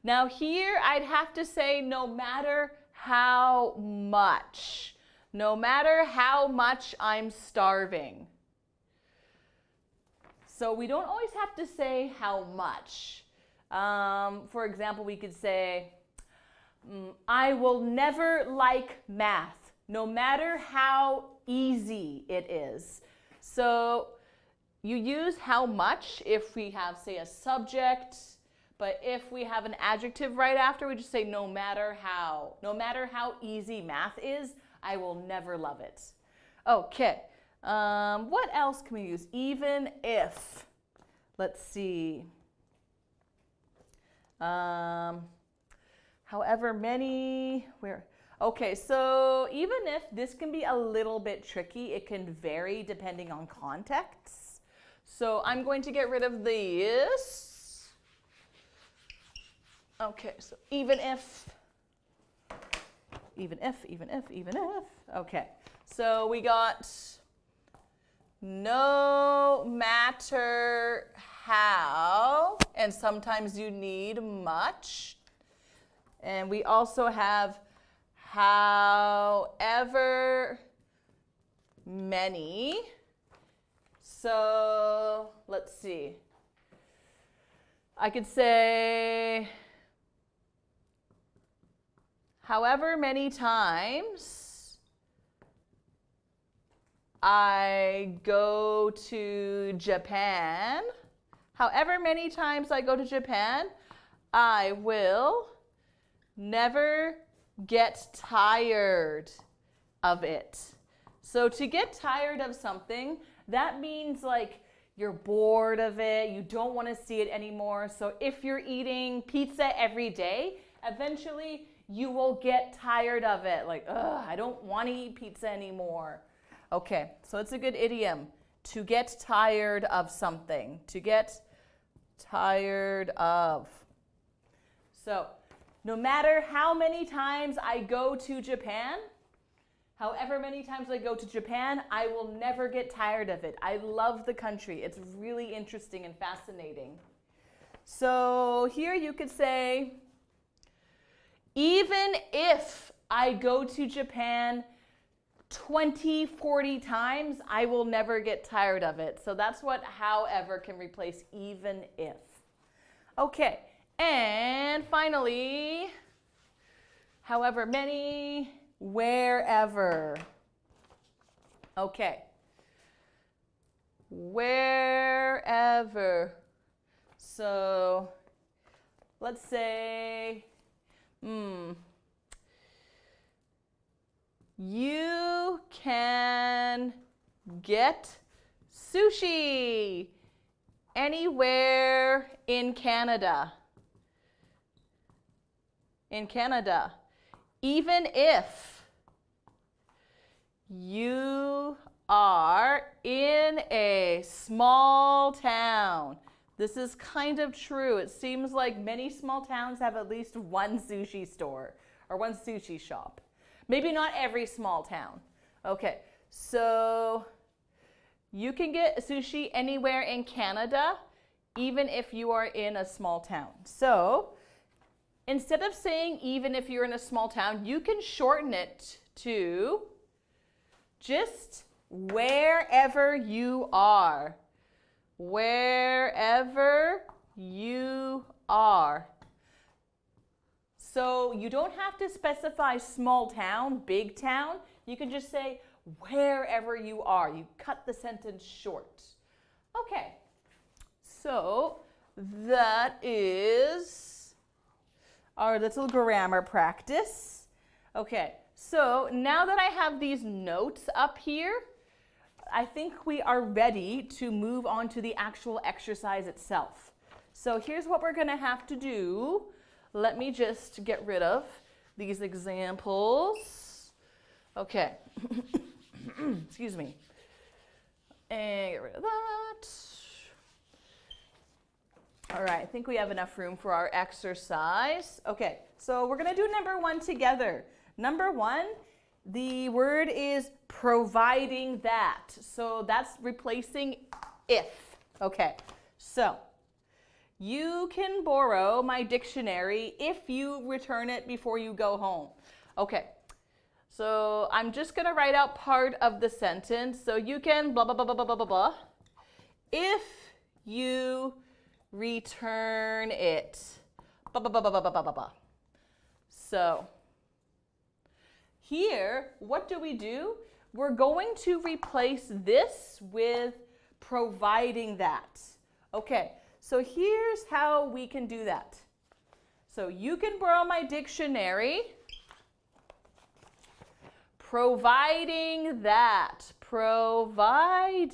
Now here I'd have to say no matter how much. No matter how much I'm starving. So we don't always have to say how much. For example, we could say, I will never like math, no matter how easy it is. So you use how much if we have, say, a subject, but if we have an adjective right after, we just say no matter how. No matter how easy math is, I will never love it. Okay, What else can we use? Even if. Let's see. However many, where? Okay, so even if this can be a little bit tricky, it can vary depending on context. So I'm going to get rid of this. Okay, so even if. Okay, so we got no matter how, and sometimes you need much. And we also have however many. So let's see. I could say however many times I go to Japan, however many times I go to Japan, I will never get tired of it. So to get tired of something, that means like you're bored of it, you don't want to see it anymore. So if you're eating pizza every day, eventually you will get tired of it. Like, ugh, I don't want to eat pizza anymore. Okay, so it's a good idiom. To get tired of something. To get tired of. So, no matter how many times I go to Japan, however many times I go to Japan, I will never get tired of it. I love the country. It's really interesting and fascinating. So here you could say, even if I go to Japan 20, 40 times, I will never get tired of it. So that's what however can replace even if. Okay, and finally, however many, wherever. Okay, wherever. So let's say, you can get sushi anywhere in Canada. In Canada. Even if you are in a small town. This is kind of true. It seems like many small towns have at least one sushi store or one sushi shop. Maybe not every small town. Okay, so you can get sushi anywhere in Canada, even if you are in a small town. So instead of saying even if you're in a small town, you can shorten it to just wherever you are. Wherever you are. So you don't have to specify small town, big town. You can just say wherever you are. You cut the sentence short. Okay, so that is our little grammar practice. Okay, so now that I have these notes up here, I think we are ready to move on to the actual exercise itself. So here's what we're going to have to do. Let me just get rid of these examples. Okay. Excuse me. And get rid of that. All right, I think we have enough room for our exercise. Okay, so we're going to do number one together. Number one, the word is providing that. So that's replacing if. Okay, so you can borrow my dictionary if you return it before you go home. Okay, so I'm just going to write out part of the sentence. So you can blah, blah, blah, blah, blah, blah, blah, blah. If you return it. Blah, blah, blah, blah, blah, blah, blah, blah. So here, what do? We're going to replace this with providing that. Okay, so here's how we can do that. So you can borrow my dictionary. Providing that. providing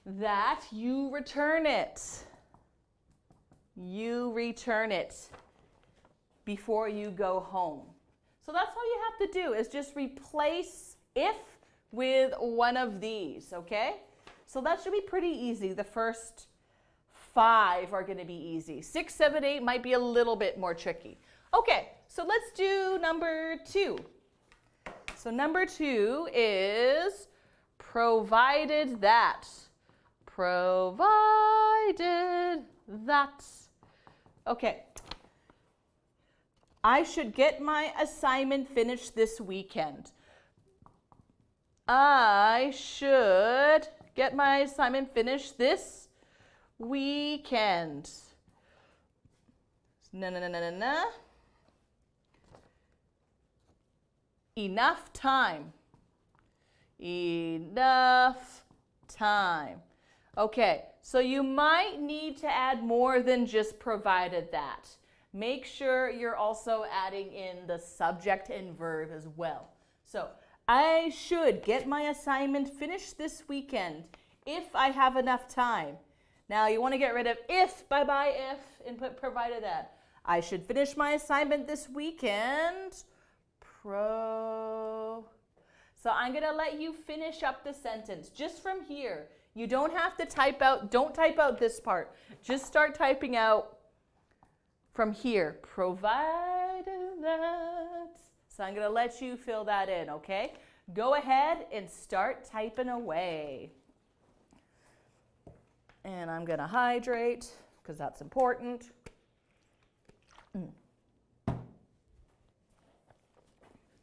that you return it. You return it before you go home. So that's all you have to do is just replace if with one of these, okay? So that should be pretty easy. The first 5 are going to be easy. 6, 7, 8 might be a little bit more tricky. Okay, so let's do number 2. So number 2 is provided that. Provided that. Okay. I should get my assignment finished this weekend. I should get my assignment finished this weekend. No. Enough time. Enough time. Okay, so you might need to add more than just provided that. Make sure you're also adding in the subject and verb as well. So, I should get my assignment finished this weekend if I have enough time. Now, you want to get rid of if, bye-bye if, and put provided that. I should finish my assignment this weekend. So I'm going to let you finish up the sentence just from here. You don't have to type out, don't type out this part. Just start typing out from here. Provided that. So I'm going to let you fill that in, okay? Go ahead and start typing away. And I'm going to hydrate because that's important.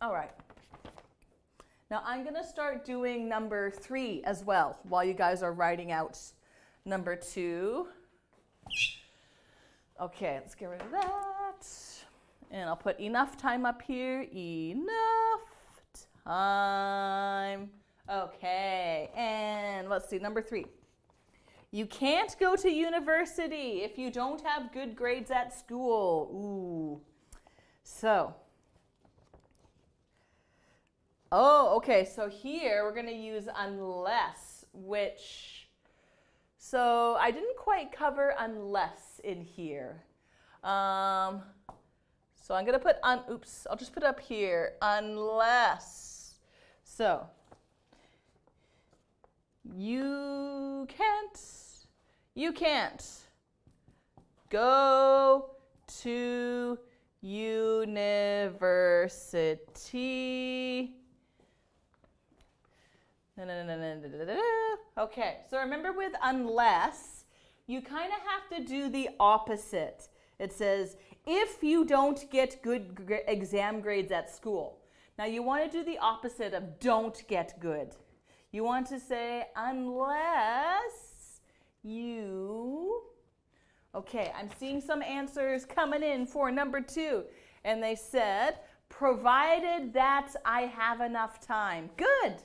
All right. Now I'm going to start doing number 3 as well while you guys are writing out number 2. Okay, let's get rid of that. And I'll put enough time up here. Enough time. Okay, and let's see, number 3. You can't go to university if you don't have good grades at school. Ooh. So. Oh, okay, so here we're going to use unless, which, so I didn't quite cover unless in here. So I'm going to put, I'll just put up here, unless. So, you can't go to university. Okay, so remember with unless, you kind of have to do the opposite. It says, if you don't get good exam grades at school. Now you want to do the opposite of don't get good. You want to say, unless you... Okay, I'm seeing some answers coming in for number 2. And they said, provided that I have enough time. Good.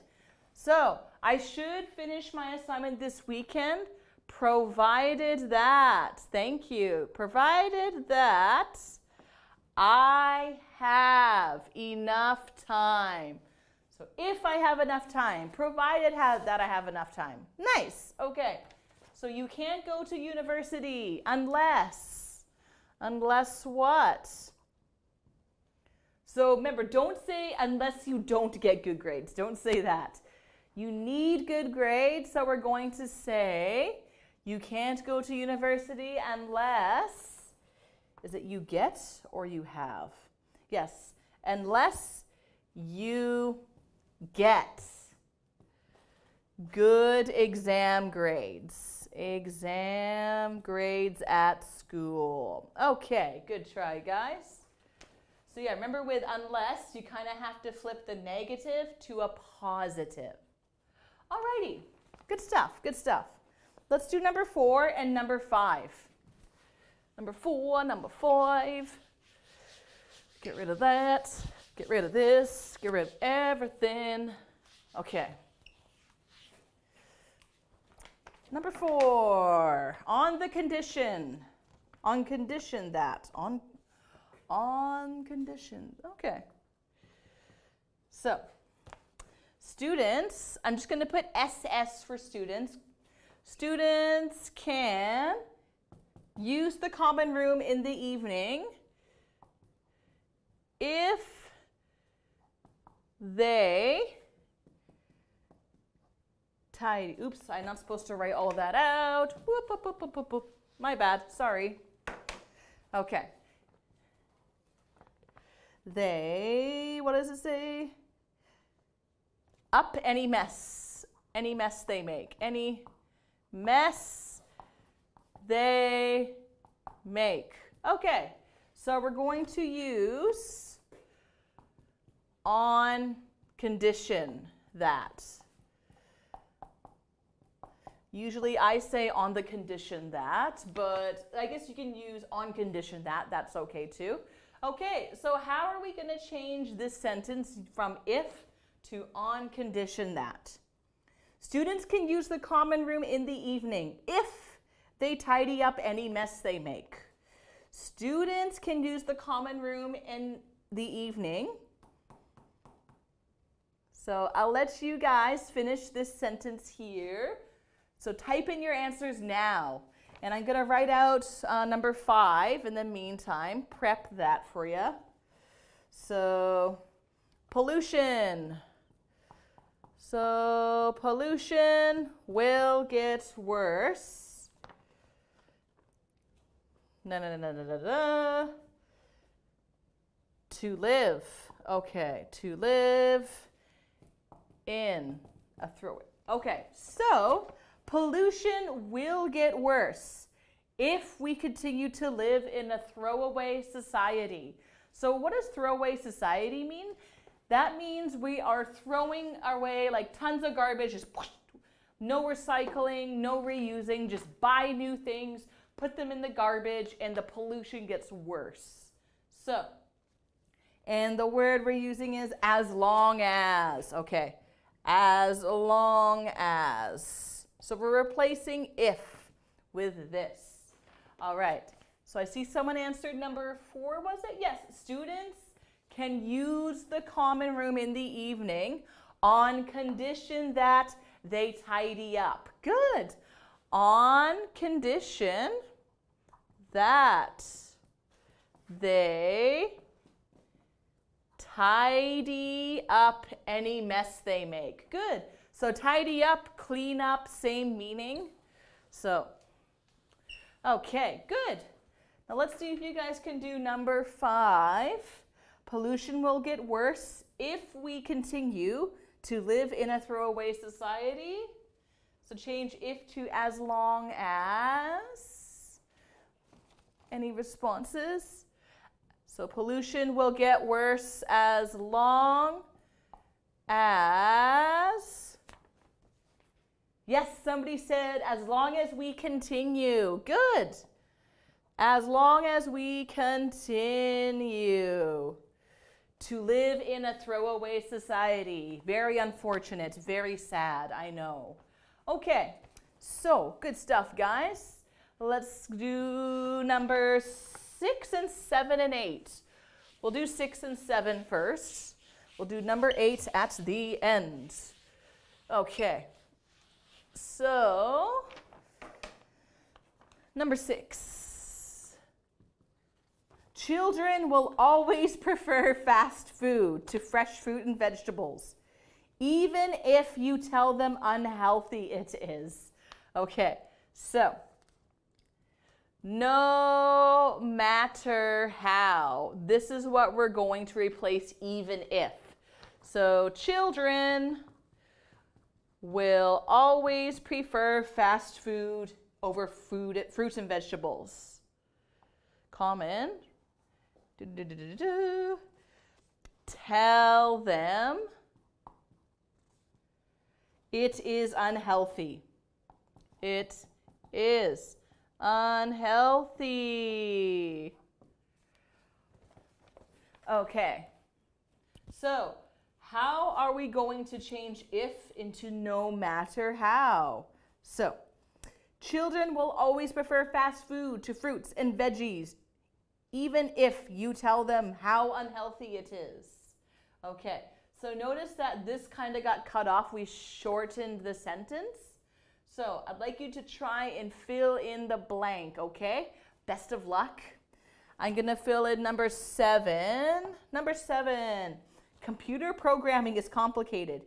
So, I should finish my assignment this weekend, provided that, thank you, provided that I have enough time. So, if I have enough time, provided that I have enough time. Nice, okay. So, you can't go to university unless what? So, remember, don't say unless you don't get good grades. Don't say that. You need good grades, so we're going to say you can't go to university unless, is it you get or you have? Yes, unless you get good exam grades. Exam grades at school. Okay, good try, guys. So yeah, remember with unless, you kind of have to flip the negative to a positive. Alrighty, good stuff, good stuff. Let's do number 4 and number 5. Number 4, number 5. Get rid of that, get rid of this, get rid of everything. Okay. Number 4, on the condition. On condition that. On condition. Okay. So, Students, I'm just going to put SS for students. Students can use the common room in the evening if they tidy. Oops, I'm not supposed to write all of that out. Whoop, whoop, whoop, whoop, whoop, whoop. My bad, sorry. Okay. They, what does it say? Up any mess they make. Any mess they make. Okay, so we're going to use on condition that. Usually I say on the condition that, but I guess you can use on condition that. That's okay too. Okay, so how are we going to change this sentence from if to on condition that? Students can use the common room in the evening if they tidy up any mess they make. Students can use the common room in the evening. So I'll let you guys finish this sentence here. So type in your answers now. And I'm going to write out number 5 in the meantime. Prep that for you. So pollution. So pollution will get worse. To live. Okay, to live in a throwaway. Okay, so pollution will get worse if we continue to live in a throwaway society. So what does throwaway society mean? That means we are throwing away like tons of garbage, just no recycling, no reusing, just buy new things, put them in the garbage, and the pollution gets worse. So, and the word we're using is as long as, okay, as long as. So we're replacing if with this. All right, so I see someone answered number 4, was it? Yes, students can use the common room in the evening on condition that they tidy up. Good. On condition that they tidy up any mess they make. Good. So tidy up, clean up, same meaning. So, okay, good. Now let's see if you guys can do number 5. Pollution will get worse if we continue to live in a throwaway society. So change if to as long as. Any responses? So pollution will get worse as long as. Yes, somebody said as long as we continue. Good. As long as we continue to live in a throwaway society. Very unfortunate, very sad, I know. Okay, so good stuff, guys. Let's do number 6 and 7 and 8. We'll do 6 and 7 first. We'll do number 8 at the end. Okay, so number 6. Children will always prefer fast food to fresh fruit and vegetables, even if you tell them unhealthy it is. Okay, so no matter how, this is what we're going to replace even if. So children will always prefer fast food over fruit and vegetables. Common. Tell them it is unhealthy. It is unhealthy. Okay, so how are we going to change if into no matter how? So, children will always prefer fast food to fruits and veggies, even if you tell them how unhealthy it is. Okay, So notice that this kind of got cut off. We shortened the sentence. So I'd like you to try and fill in the blank, okay? Best of luck. I'm going to fill in number 7. Number 7, computer programming is complicated,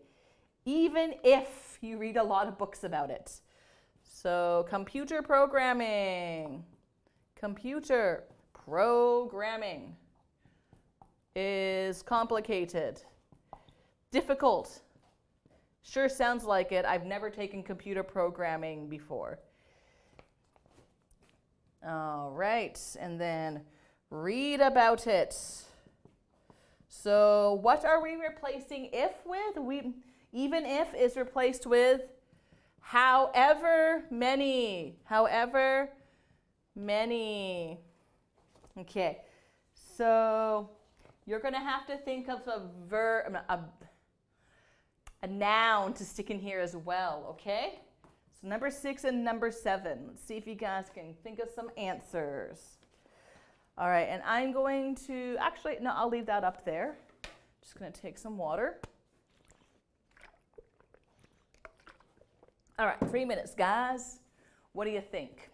even if you read a lot of books about it. So computer programming is complicated. Difficult. Sure sounds like it. I've never taken computer programming before. All right, and then read about it. So what are we replacing if with? Even if is replaced with however many. However many. Okay, so you're going to have to think of a noun to stick in here as well, okay? So number 6 and number 7. Let's see if you guys can think of some answers. All right, and I'm going to, actually, no, I'll leave that up there. Just going to take some water. All right, 3 minutes, guys. What do you think?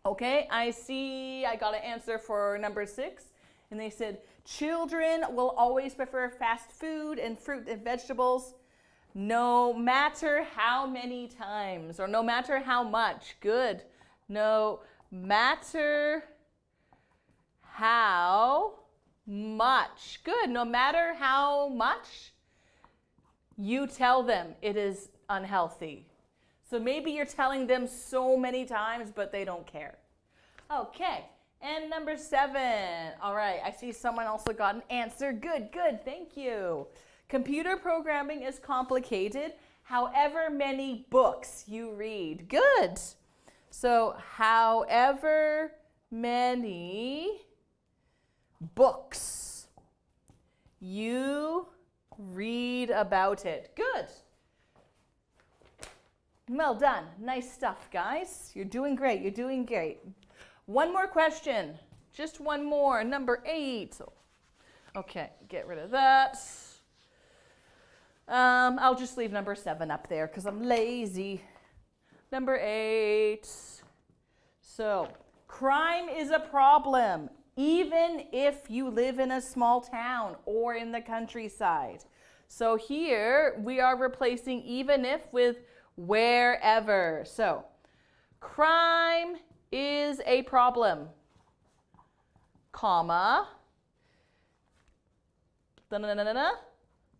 Okay, I see I got an answer for number 6, and they said, children will always prefer fast food and fruit and vegetables no matter how many times, or no matter how much. Good. No matter how much. Good. No matter how much you tell them it is unhealthy. So maybe you're telling them so many times, but they don't care. Okay. And number 7. All right. I see someone also got an answer. Good, good. Thank you. Computer programming is complicated, however many books you read. Good. So, however many books you read about it. Good. Well done. Nice stuff, guys. You're doing great. You're doing great. One more question. Just one more. Number 8. Okay, get rid of that. I'll just leave number 7 up there because I'm lazy. Number 8. So, crime is a problem, even if you live in a small town or in the countryside. So here we are replacing even if with wherever. So, crime is a problem, comma,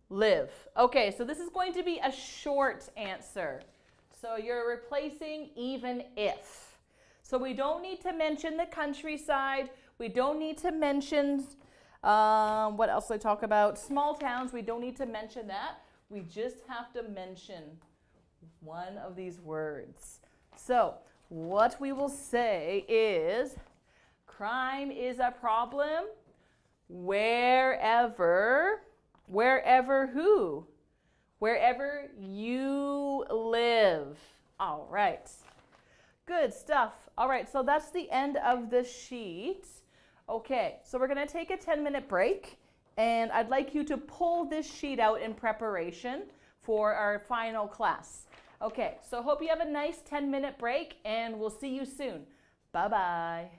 live. Okay, so this is going to be a short answer. So you're replacing even if. So we don't need to mention the countryside. We don't need to mention, what else did I talk about? Small towns, we don't need to mention that. We just have to mention one of these words. So what we will say is, crime is a problem wherever who? Wherever you live. All right. Good stuff. All right, so that's the end of the sheet. Okay, so we're going to take a 10-minute break, and I'd like you to pull this sheet out in preparation for our final class. Okay, so hope you have a nice 10-minute break, and we'll see you soon. Bye-bye.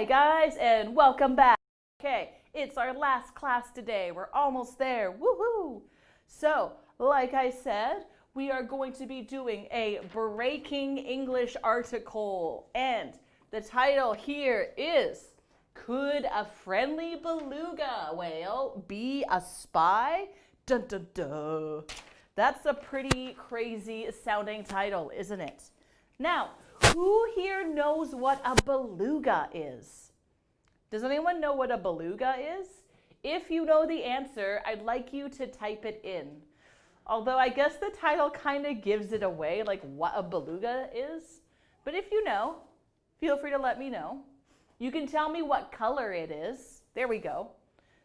Hi guys, and welcome back. Okay, it's our last class today. We're almost there. Woohoo! So, like I said, we are going to be doing a breaking English article. And the title here is, Could a friendly beluga whale be a spy? Dun dun dun. That's a pretty crazy sounding title, isn't it? Now, who here knows what a beluga is? Does anyone know what a beluga is? If you know the answer, I'd like you to type it in. Although I guess the title kind of gives it away, like what a beluga is. But if you know, feel free to let me know. You can tell me what color it is. There we go.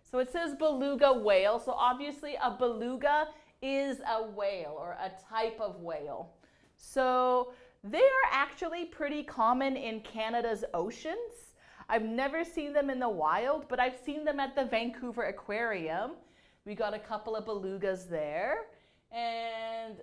So it says beluga whale. So obviously a beluga is a whale or a type of whale. So they are actually pretty common in Canada's oceans. I've never seen them in the wild, but I've seen them at the Vancouver Aquarium. We got a couple of belugas there. And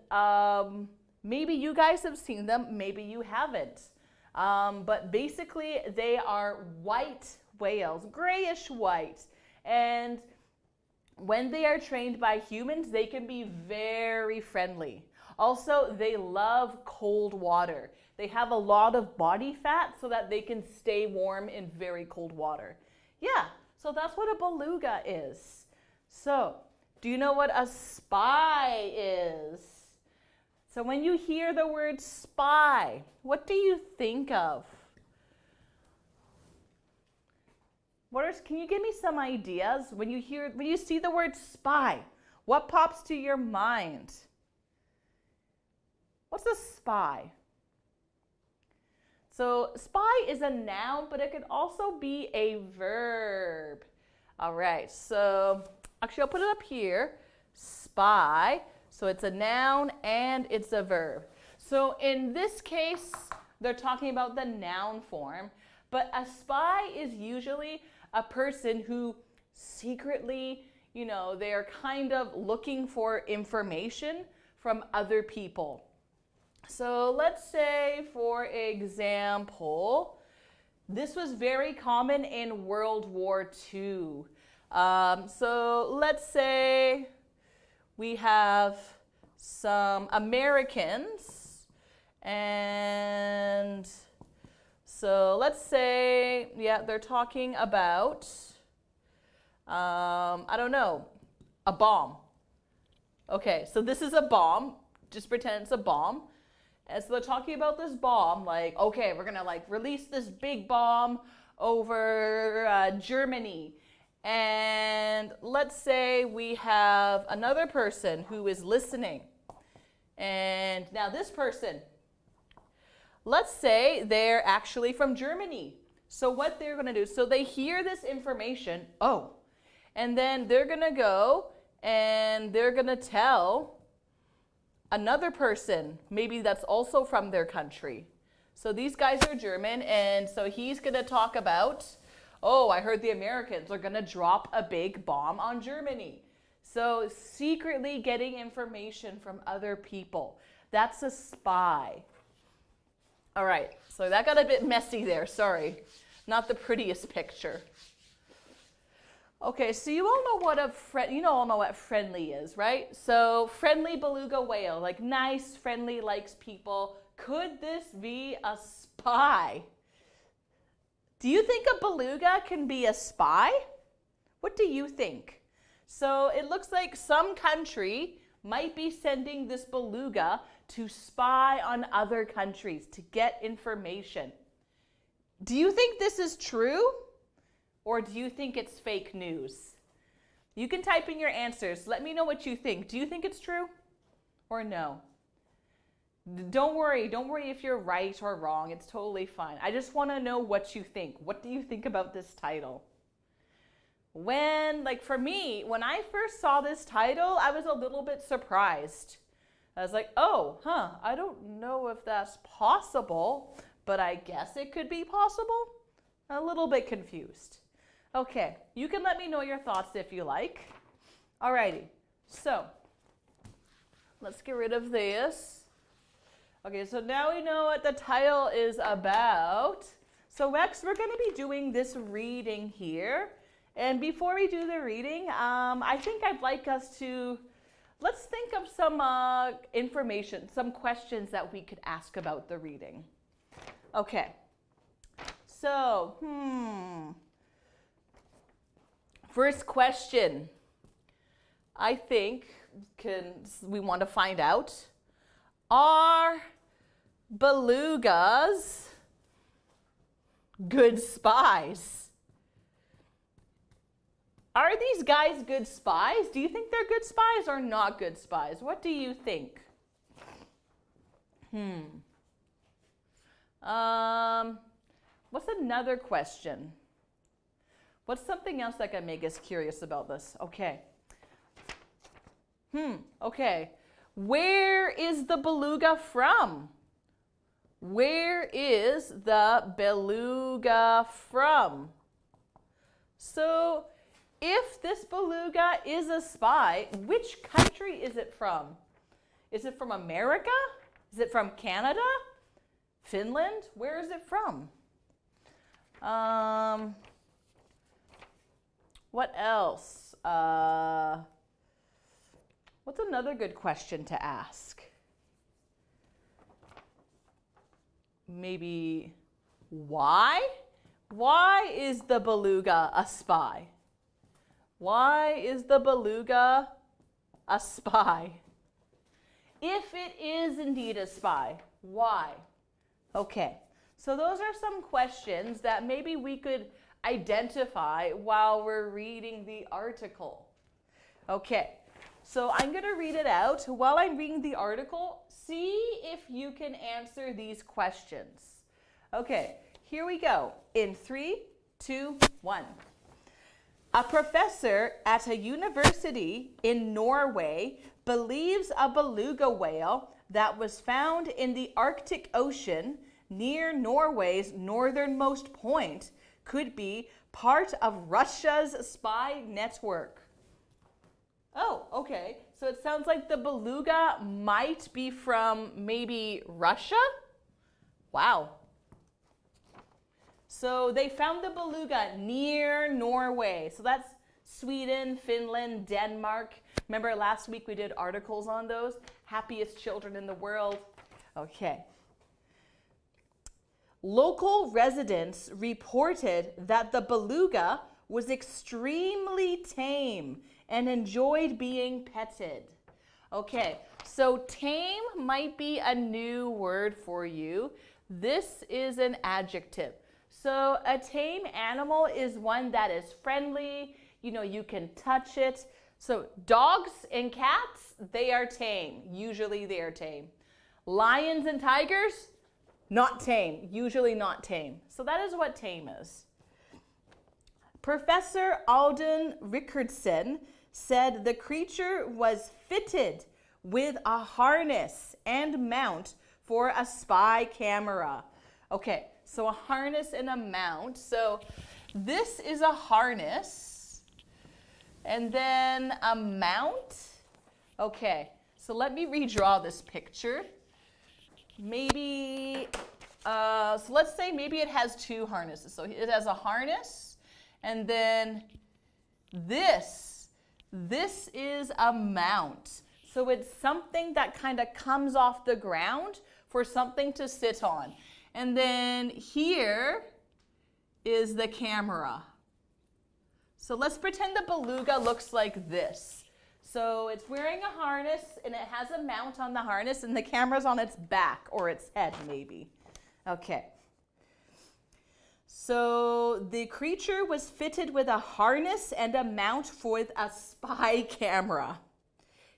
maybe you guys have seen them, maybe you haven't. But basically they are white whales, grayish white. And when they are trained by humans, they can be very friendly. Also, they love cold water. They have a lot of body fat so that they can stay warm in very cold water. Yeah, so that's what a beluga is. So, do you know what a spy is? So when you hear the word spy, what do you think of? Can you give me some ideas? When you see the word spy, what pops to your mind? What's a spy? So spy is a noun, but it could also be a verb. All right, so actually I'll put it up here. Spy, so it's a noun and it's a verb. So in this case, they're talking about the noun form, but a spy is usually a person who secretly, they're kind of looking for information from other people. So let's say, for example, this was very common in World War II. So let's say we have some Americans, and so let's say, they're talking about, I don't know, a bomb. Okay, so this is a bomb. Just pretend it's a bomb. And so they're talking about this bomb, like, okay, we're gonna release this big bomb over Germany. And let's say we have another person who is listening. And now this person, let's say they're actually from Germany. So what they're gonna do, so they hear this information, and then they're gonna go and they're gonna tell another person, maybe that's also from their country. So these guys are German, and so he's gonna talk about, I heard the Americans are gonna drop a big bomb on Germany. So secretly getting information from other people. That's a spy. All right, so that got a bit messy there, sorry. Not the prettiest picture. Okay, so you all know what friendly is, right? So friendly beluga whale, like nice, friendly, likes people. Could this be a spy? Do you think a beluga can be a spy? What do you think? So it looks like some country might be sending this beluga to spy on other countries to get information. Do you think this is true? Or do you think it's fake news? You can type in your answers. Let me know what you think. Do you think it's true or no? Don't worry if you're right or wrong. It's totally fine. I just want to know what you think. What do you think about this title? For me, when I first saw this title, I was a little bit surprised. I was like, I don't know if that's possible, but I guess it could be possible. A little bit confused. Okay, you can let me know your thoughts if you like. Alrighty, so let's get rid of this. Okay, so now we know what the title is about. So next we're going to be doing this reading here. And before we do the reading, I think I'd like us to, let's think of some information, some questions that we could ask about the reading. Okay. So, first question, I think we want to find out, are belugas good spies? Are these guys good spies? Do you think they're good spies or not good spies? What do you think? What's another question? What's something else that can make us curious about this? Okay. Okay. Where is the beluga from? Where is the beluga from? So, if this beluga is a spy, which country is it from? Is it from America? Is it from Canada? Finland? Where is it from? What else? What's another good question to ask? Maybe why? Why is the beluga a spy? Why is the beluga a spy? If it is indeed a spy, why? Okay, so those are some questions that maybe we could identify while we're reading the article. Okay, so I'm going to read it out. While I'm reading the article, see if you can answer these questions. Okay, here we go. In 3, 2, 1. A professor at a university in Norway believes a beluga whale that was found in the Arctic Ocean near Norway's northernmost point could be part of Russia's spy network. Oh, okay. So it sounds like the beluga might be from maybe Russia? Wow. So they found the beluga near Norway. So that's Sweden, Finland, Denmark. Remember last week we did articles on those? Happiest children in the world. Okay. Local residents reported that the beluga was extremely tame and enjoyed being petted. Okay, so tame might be a new word for you. This is an adjective. So a tame animal is one that is friendly, you can touch it. So dogs and cats, they are tame. Usually they are tame. Lions and tigers, not tame. Usually not tame. So that is what tame is. Professor Alden Rickardson said the creature was fitted with a harness and mount for a spy camera. Okay, so a harness and a mount. So this is a harness and then a mount. Okay, so let me redraw this picture. Maybe, so let's say maybe it has two harnesses. So it has a harness and then this is a mount. So it's something that kind of comes off the ground for something to sit on. And then here is the camera. So let's pretend the beluga looks like this. So it's wearing a harness and it has a mount on the harness and the camera's on its back or its head maybe. Okay. So the creature was fitted with a harness and a mount for a spy camera.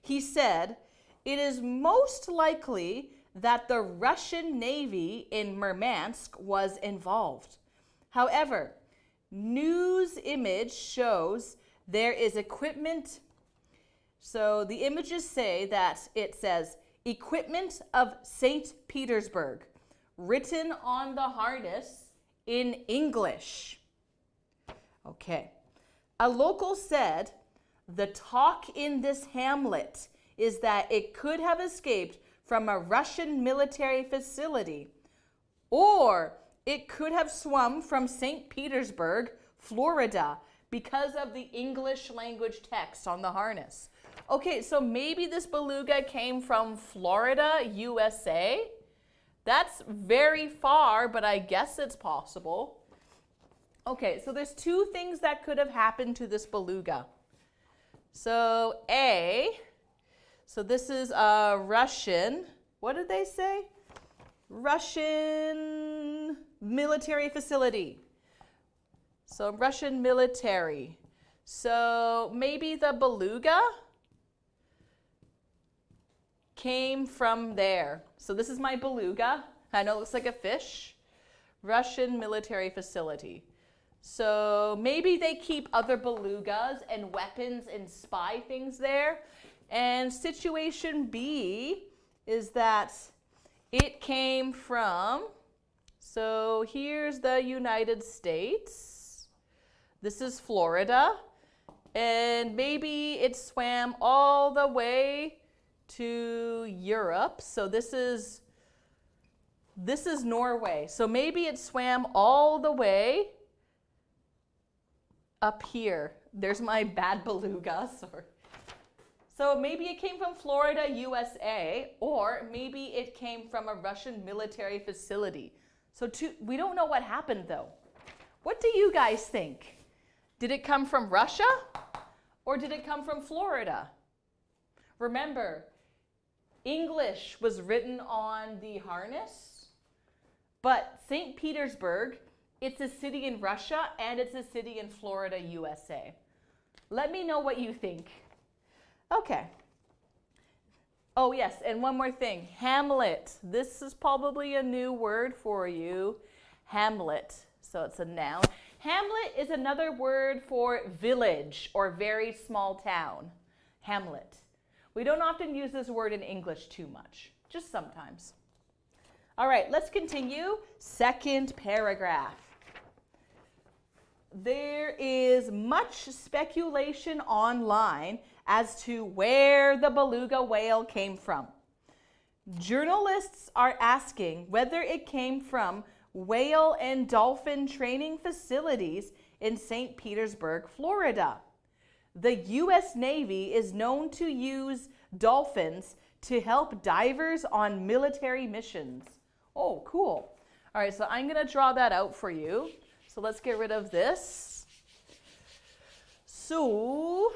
He said, it is most likely that the Russian Navy in Murmansk was involved. However, news image shows there is equipment. So the images say that it says, equipment of St. Petersburg, written on the harness in English. Okay. A local said, the talk in this hamlet is that it could have escaped from a Russian military facility, or it could have swum from St. Petersburg, Florida, because of the English language text on the harness. Okay, so maybe this beluga came from Florida, USA. That's very far, but I guess it's possible. Okay, so there's two things that could have happened to this beluga. So so this is a Russian, what did they say? Russian military facility. So Russian military. So maybe the beluga came from there. So this is my beluga. I know it looks like a fish. Russian military facility. So maybe they keep other belugas and weapons and spy things there. And situation B is that it came from, so here's the United States. This is Florida. And maybe it swam all the way to Europe. So this is Norway. So maybe it swam all the way up here. There's my bad beluga, sorry. So maybe it came from Florida, USA, or maybe it came from a Russian military facility. So we don't know what happened though. What do you guys think? Did it come from Russia or did it come from Florida? Remember, English was written on the harness, but St. Petersburg, it's a city in Russia and it's a city in Florida, USA. Let me know what you think. Okay. Oh yes, and one more thing. Hamlet. This is probably a new word for you. Hamlet. So it's a noun. Hamlet is another word for village or very small town. Hamlet. We don't often use this word in English too much, just sometimes. All right, let's continue. Second paragraph. There is much speculation online as to where the beluga whale came from. Journalists are asking whether it came from whale and dolphin training facilities in St. Petersburg, Florida. The U.S. Navy is known to use dolphins to help divers on military missions. Oh, cool. All right, so I'm going to draw that out for you. So let's get rid of this. So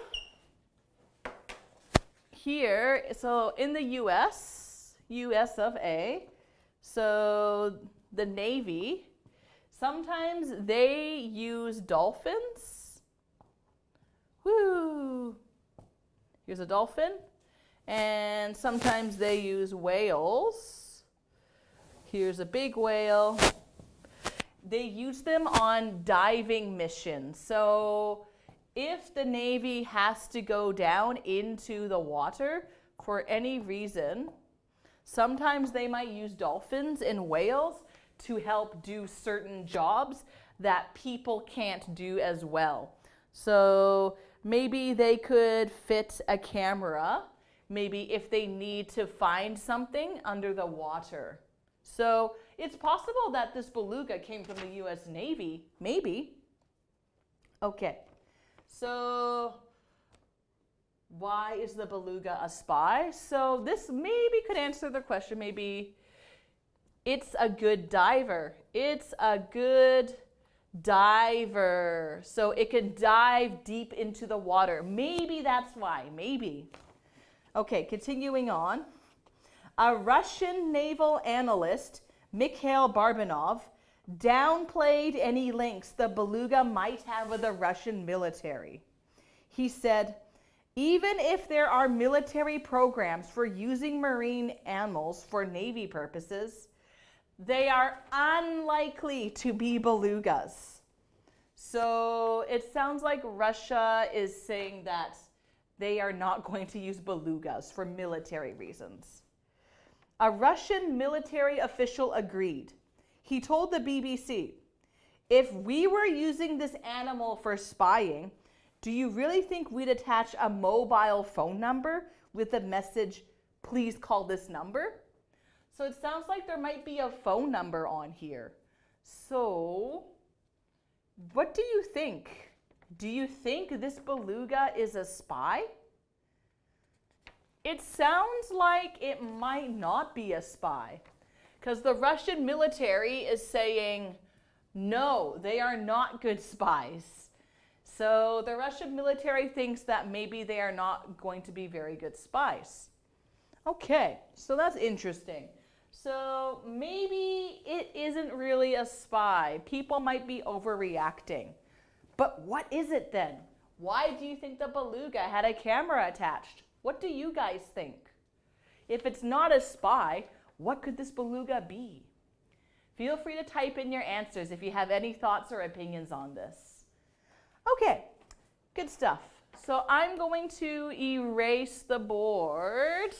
here, so in the US of A, so the Navy, sometimes they use dolphins. Woo! Here's a dolphin. And sometimes they use whales. Here's a big whale. They use them on diving missions. So if the Navy has to go down into the water for any reason, sometimes they might use dolphins and whales to help do certain jobs that people can't do as well. So maybe they could fit a camera, maybe if they need to find something under the water. So it's possible that this beluga came from the US Navy, maybe. Okay, so why is the beluga a spy? So this maybe could answer the question, maybe it's a good diver. It's a good diver. So it could dive deep into the water. Maybe that's why, maybe. Okay, continuing on. A Russian naval analyst, Mikhail Barbanov, downplayed any links the beluga might have with the Russian military. He said, even if there are military programs for using marine animals for Navy purposes, they are unlikely to be belugas. So it sounds like Russia is saying that they are not going to use belugas for military reasons. A Russian military official agreed. He told the BBC, if we were using this animal for spying, do you really think we'd attach a mobile phone number with the message, please call this number? So it sounds like there might be a phone number on here. So, what do you think? Do you think this beluga is a spy? It sounds like it might not be a spy, because the Russian military is saying, no, they are not good spies. So the Russian military thinks that maybe they are not going to be very good spies. Okay, so that's interesting. So maybe it isn't really a spy. People might be overreacting. But what is it then? Why do you think the beluga had a camera attached? What do you guys think? If it's not a spy, what could this beluga be? Feel free to type in your answers if you have any thoughts or opinions on this. Okay, good stuff. So I'm going to erase the board.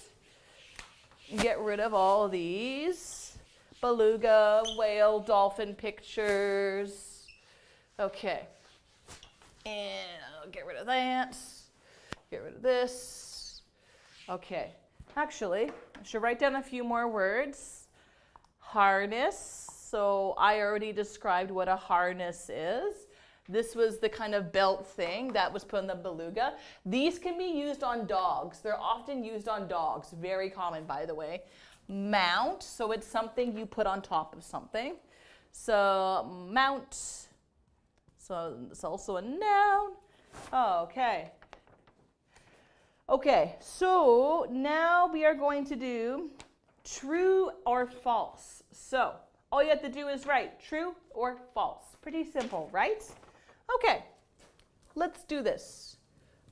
Get rid of all of these beluga, whale, dolphin pictures. Okay, and I'll get rid of that. Get rid of this. Okay, actually, I should write down a few more words. Harness. So I already described what a harness is. This was the kind of belt thing that was put on the beluga. These can be used on dogs. They're often used on dogs. Very common, by the way. Mount. So it's something you put on top of something. So mount. So it's also a noun. Okay. Okay, so now we are going to do true or false. So all you have to do is write true or false. Pretty simple, right? Okay, let's do this.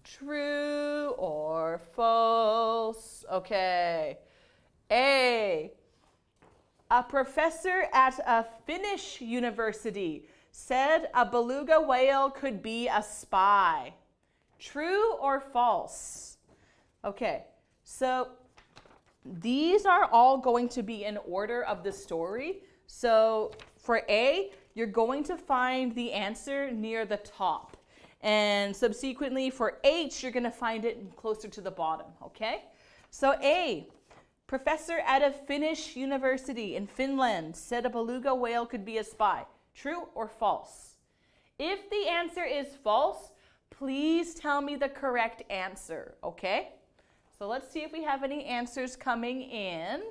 True or false? Okay. A professor at a Finnish university said a beluga whale could be a spy. True or false? Okay, so these are all going to be in order of the story. So for A, you're going to find the answer near the top. And subsequently for H, you're going to find it closer to the bottom, okay? So A, professor at a Finnish university in Finland said a beluga whale could be a spy. True or false? If the answer is false, please tell me the correct answer, okay? So let's see if we have any answers coming in.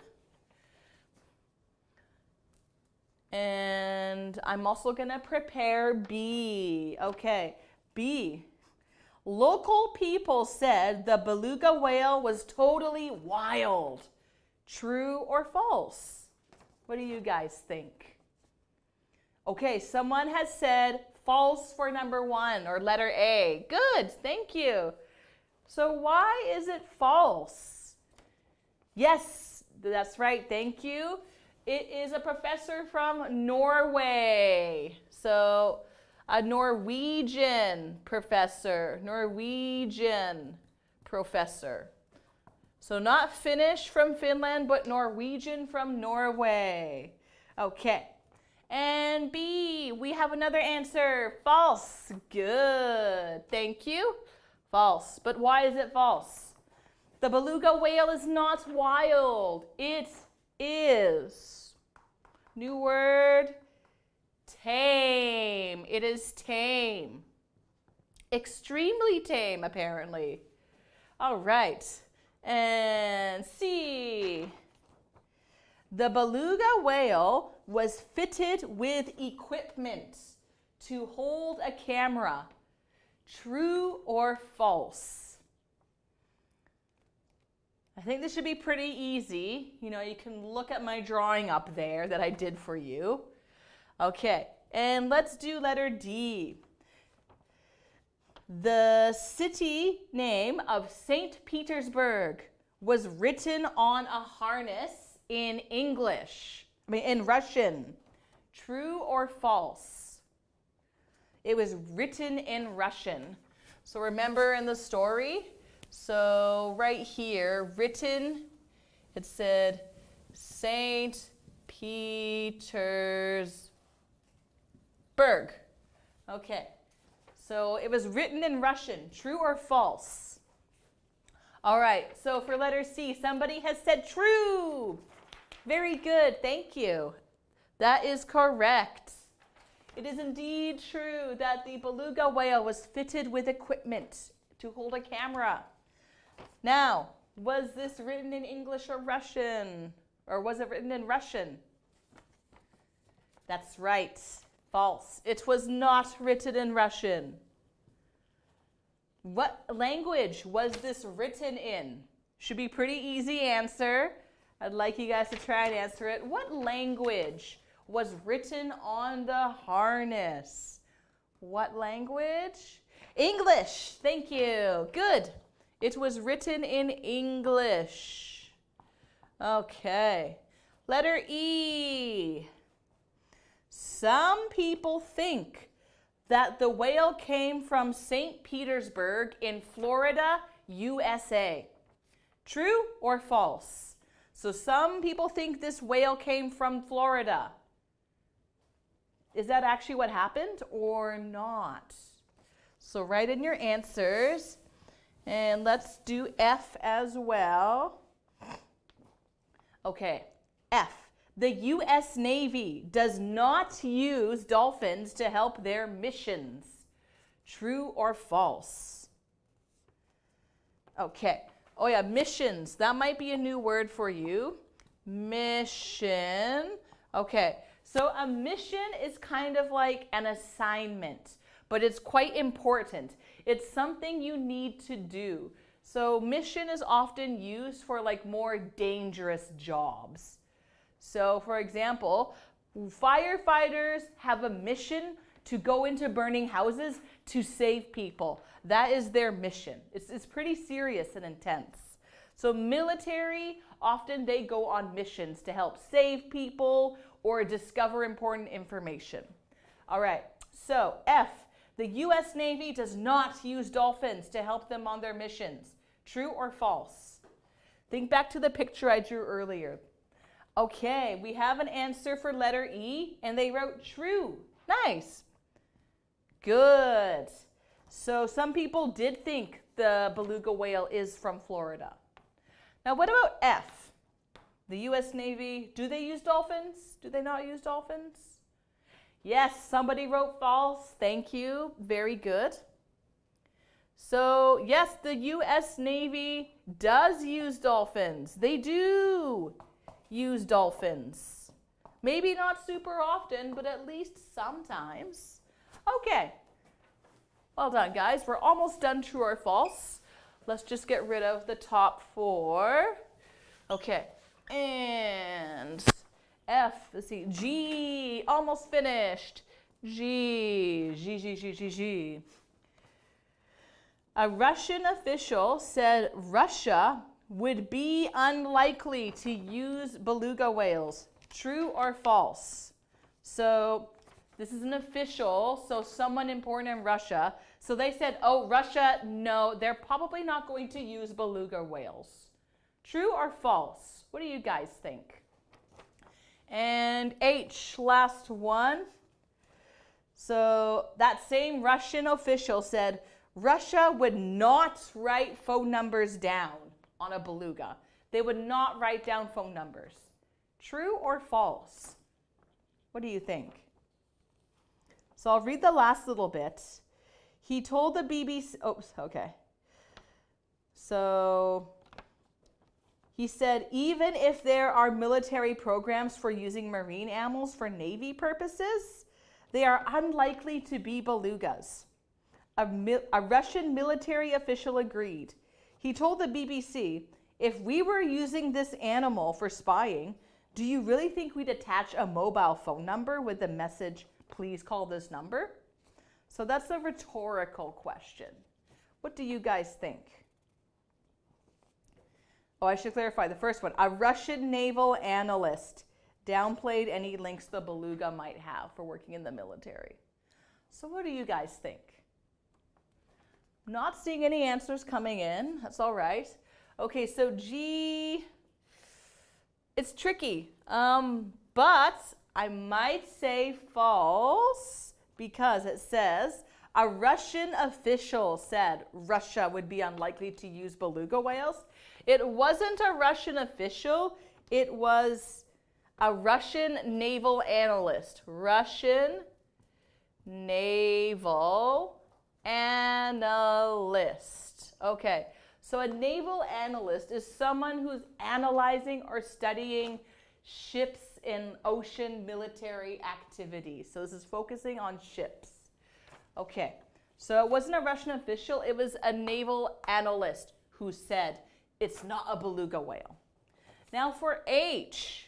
And I'm also going to prepare B. Okay, B. Local people said the beluga whale was totally wild. True or false? What do you guys think? Okay, someone has said false for number 1 or letter A. Good, thank you. So why is it false? Yes, that's right, thank you. It is a professor from Norway. So a Norwegian professor. So not Finnish from Finland, but Norwegian from Norway. Okay. And B, we have another answer. False. Good. Thank you. False. But why is it false? The beluga whale is not wild. It is. New word. Tame. It is tame. Extremely tame, apparently. All right. And C. The beluga whale was fitted with equipment to hold a camera. True or false? I think this should be pretty easy. You know, you can look at my drawing up there that I did for you. Okay, and let's do letter D. The city name of St. Petersburg was written on a harness in Russian. True or false? It was written in Russian. So remember in the story, so right here, written, it said St. Petersburg. Okay, so it was written in Russian. True or false? All right, so for letter C, somebody has said true. Very good, thank you. That is correct. It is indeed true that the beluga whale was fitted with equipment to hold a camera. Now, was this written in English or Russian? Or was it written in Russian? That's right. False. It was not written in Russian. What language was this written in? Should be pretty easy answer. I'd like you guys to try and answer it. What language was written on the harness? What language? English. Thank you. Good. It was written in English. Okay. Letter E. Some people think that the whale came from St. Petersburg in Florida, USA. True or false? So some people think this whale came from Florida. Is that actually what happened or not? So write in your answers. And let's do F as well. Okay, F. The U.S. Navy does not use dolphins to help their missions. True or false? Okay. Oh yeah, missions. That might be a new word for you. Mission. Okay. So a mission is kind of like an assignment, but it's quite important. It's something you need to do. So mission is often used for like more dangerous jobs. So for example, firefighters have a mission to go into burning houses to save people. That is their mission. It's pretty serious and intense. So military, often they go on missions to help save people or discover important information. All right, so F, the U.S. Navy does not use dolphins to help them on their missions. True or false? Think back to the picture I drew earlier. Okay, we have an answer for letter E, and they wrote true. Nice. Good. So some people did think the beluga whale is from Florida. Now what about F? The U.S. Navy, do they use dolphins? Do they not use dolphins? Yes, somebody wrote false. Thank you. Very good. So yes, the U.S. Navy does use dolphins. They do use dolphins. Maybe not super often, but at least sometimes. Okay. Well done, guys. We're almost done true or false. Let's just get rid of the top four. Okay. And F, let's see, G, almost finished. G. A Russian official said Russia would be unlikely to use beluga whales. True or false? So this is an official, so someone important in Russia. So they said, oh, Russia, no, they're probably not going to use beluga whales. True or false? What do you guys think? And H, last one. So that same Russian official said Russia would not write phone numbers down on a beluga. They would not write down phone numbers. True or false? What do you think? So I'll read the last little bit. He told the BBC, okay. So he said, even if there are military programs for using marine animals for Navy purposes, they are unlikely to be belugas. A Russian military official agreed. He told the BBC, if we were using this animal for spying, do you really think we'd attach a mobile phone number with the message, please call this number? So that's a rhetorical question. What do you guys think? Oh, I should clarify the first one. A Russian naval analyst downplayed any links the beluga might have for working in the military. So what do you guys think? Not seeing any answers coming in. That's all right. Okay, so G, it's tricky. But I might say false because it says a Russian official said Russia would be unlikely to use beluga whales. It wasn't a Russian official. It was A Russian naval analyst. Russian naval analyst. Okay, so a naval analyst is someone who's analyzing or studying ships in ocean military activities. So this is focusing on ships. Okay, so it wasn't a Russian official, it was a naval analyst who said it's not a beluga whale. Now for H.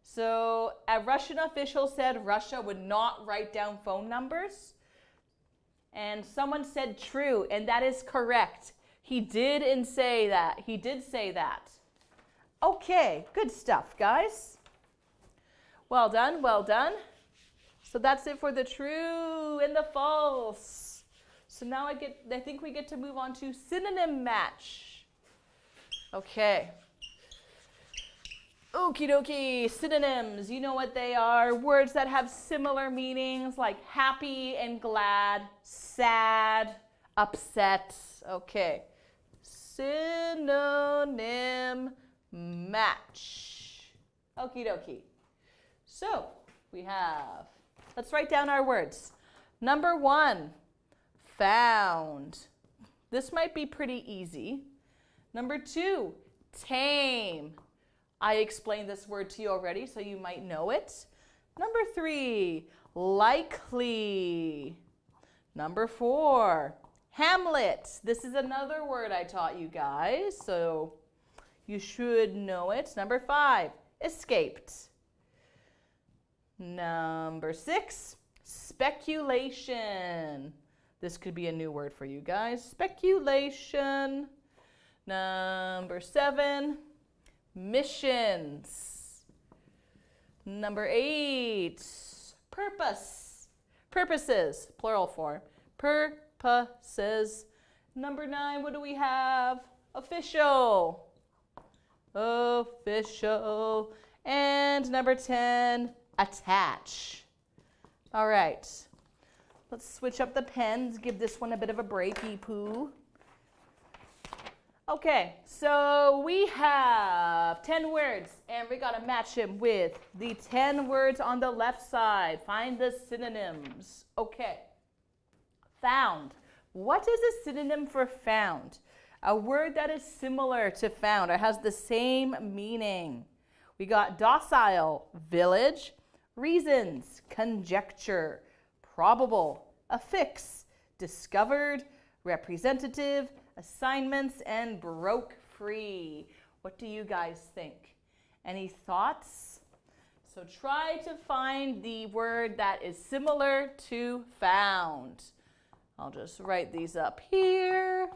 So a Russian official said Russia would not write down phone numbers. And someone said true, and that is correct. He did say that. He did say that. Okay, good stuff, guys. Well done, well done. So that's it for the true and the false. So now I think we get to move on to synonym match. Okay. Okie dokie, synonyms, you know what they are. Words that have similar meanings like happy and glad, sad, upset. Okay. Synonym match. Okie dokie. So we have, let's write down our words. Number 1, found. This might be pretty easy. Number 2, tame. I explained this word to you already, so you might know it. Number 3, likely. Number 4, Hamlet. This is another word I taught you guys, so you should know it. Number 5, escaped. Number 6, speculation. This could be a new word for you guys. Speculation. Number 7, missions. Number 8, purpose. Purposes, plural form. Purposes. Number 9, what do we have? Official. Official. And number 10, attach. All right. Let's switch up the pens. Give this one a bit of a breaky poo. Okay, so we have 10 words, and we gotta match them with the 10 words on the left side. Find the synonyms. Okay, found. What is a synonym for found? A word that is similar to found or has the same meaning. We got docile, village, reasons, conjecture, probable, affix, discovered, representative, assignments, and broke free. What do you guys think? Any thoughts? So try to find the word that is similar to found. I'll just write these up here.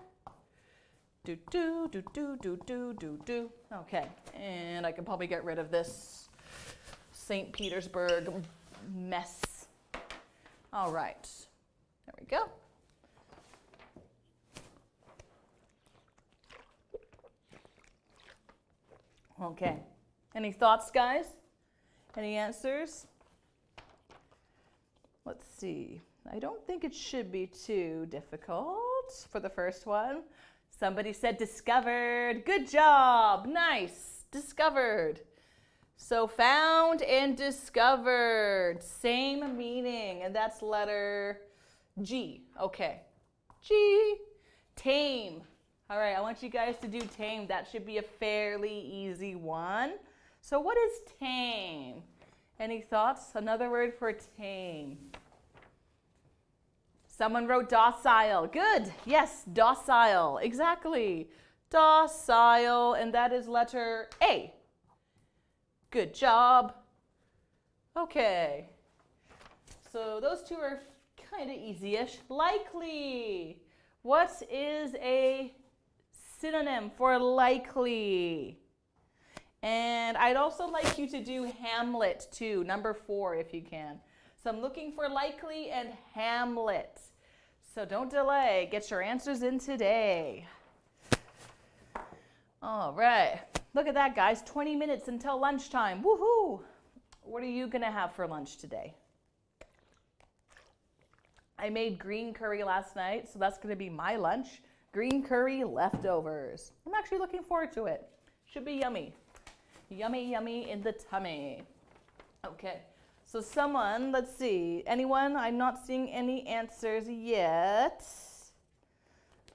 Do, do, do, do, do, do, do, do. Okay, and I can probably get rid of this St. Petersburg mess. All right, there we go. Okay, any thoughts, guys? Any answers? Let's see. I don't think it should be too difficult for the first one. Somebody said discovered. Good job. Nice. Discovered. So found and discovered. Same meaning, and that's letter G. Okay. G. Tame. All right, I want you guys to do tame. That should be a fairly easy one. So what is tame? Any thoughts? Another word for tame. Someone wrote docile. Good. Yes, docile. Exactly. Docile, and that is letter A. Good job. Okay. So those two are kind of easy-ish. Likely. What is a synonym for likely? And I'd also like you to do Hamlet too, number 4 if you can. So I'm looking for likely and Hamlet. So don't delay, get your answers in today. All right, look at that guys, 20 minutes until lunchtime, woohoo! What are you gonna have for lunch today? I made green curry last night, so that's gonna be my lunch. Green curry leftovers. I'm actually looking forward to it. Should be yummy. Yummy, yummy in the tummy. Okay, so someone, let's see, anyone? I'm not seeing any answers yet.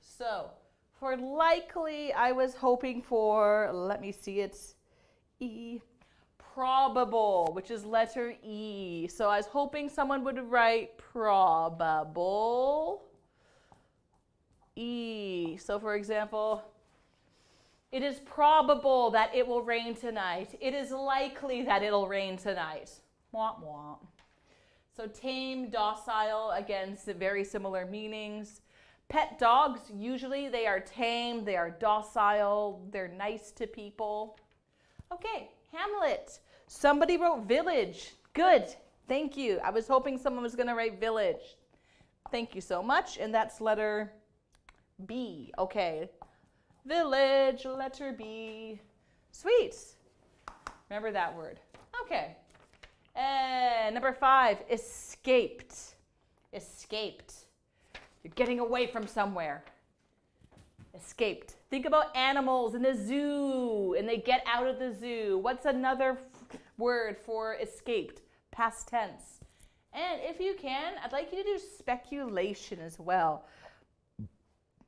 So, for likely, I was hoping for, let me see it, E, probable, which is letter E. So I was hoping someone would write probable, E. So for example, it is probable that it will rain tonight. It is likely that it'll rain tonight. Womp womp. So tame, docile, again, very similar meanings. Pet dogs, usually they are tame, they are docile, they're nice to people. Okay, Hamlet. Somebody wrote village. Good, thank you. I was hoping someone was gonna write village. Thank you so much, and that's letter B. Okay, village, letter B. Sweet. Remember that word. Okay. And number 5, escaped. Escaped. You're getting away from somewhere. Escaped. Think about animals in the zoo and they get out of the zoo. What's another word for escaped? Past tense. And if you can, I'd like you to do speculation as well.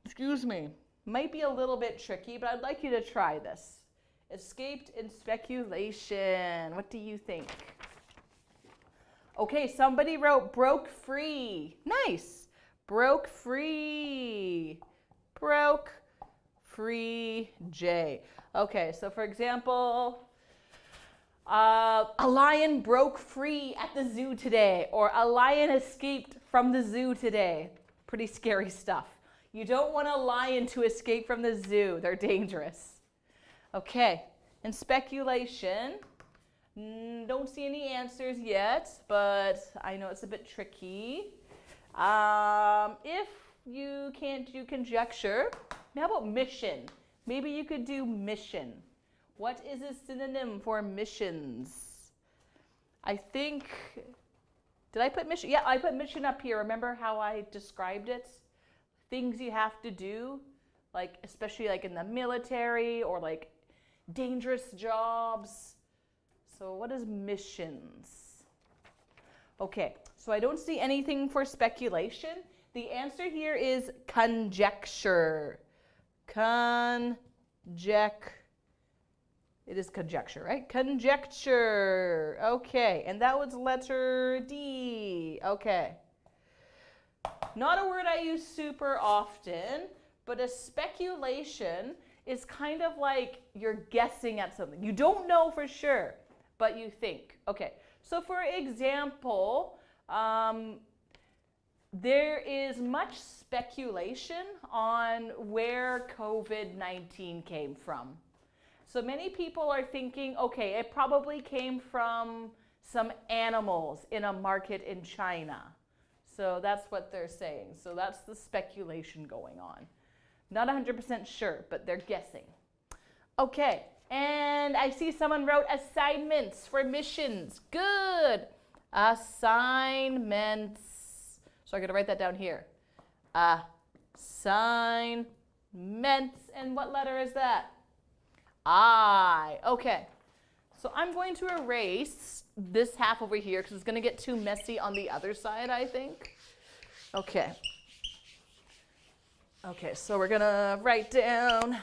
Excuse me. Might be a little bit tricky, but I'd like you to try this. Escaped and speculation. What do you think? Okay, somebody wrote broke free. Nice. Broke free. Broke free J. Okay, so for example, a lion broke free at the zoo today, or a lion escaped from the zoo today. Pretty scary stuff. You don't want a lion to escape from the zoo. They're dangerous. Okay, and speculation. Don't see any answers yet, but I know it's a bit tricky. If you can't do conjecture, how about mission? Maybe you could do mission. What is a synonym for missions? I think, did I put mission? Yeah, I put mission up here. Remember how I described it? Things you have to do, like especially like in the military or like dangerous jobs. So what is missions? Okay, so I don't see anything for speculation. The answer here is conjecture. It is conjecture, right? Conjecture. Okay, and that was letter D. Okay. Not a word I use super often, but a speculation is kind of like you're guessing at something. You don't know for sure, but you think. Okay, so for example, there is much speculation on where COVID-19 came from. So many people are thinking, okay, it probably came from some animals in a market in China. So that's what they're saying. So that's the speculation going on. Not 100% sure, but they're guessing. Okay, and I see someone wrote assignments for missions. Good. Assignments. So I'm going to write that down here. Assignments. And what letter is that? I. Okay. So I'm going to erase this half over here because it's going to get too messy on the other side, I think. Okay. Okay, so we're going to write down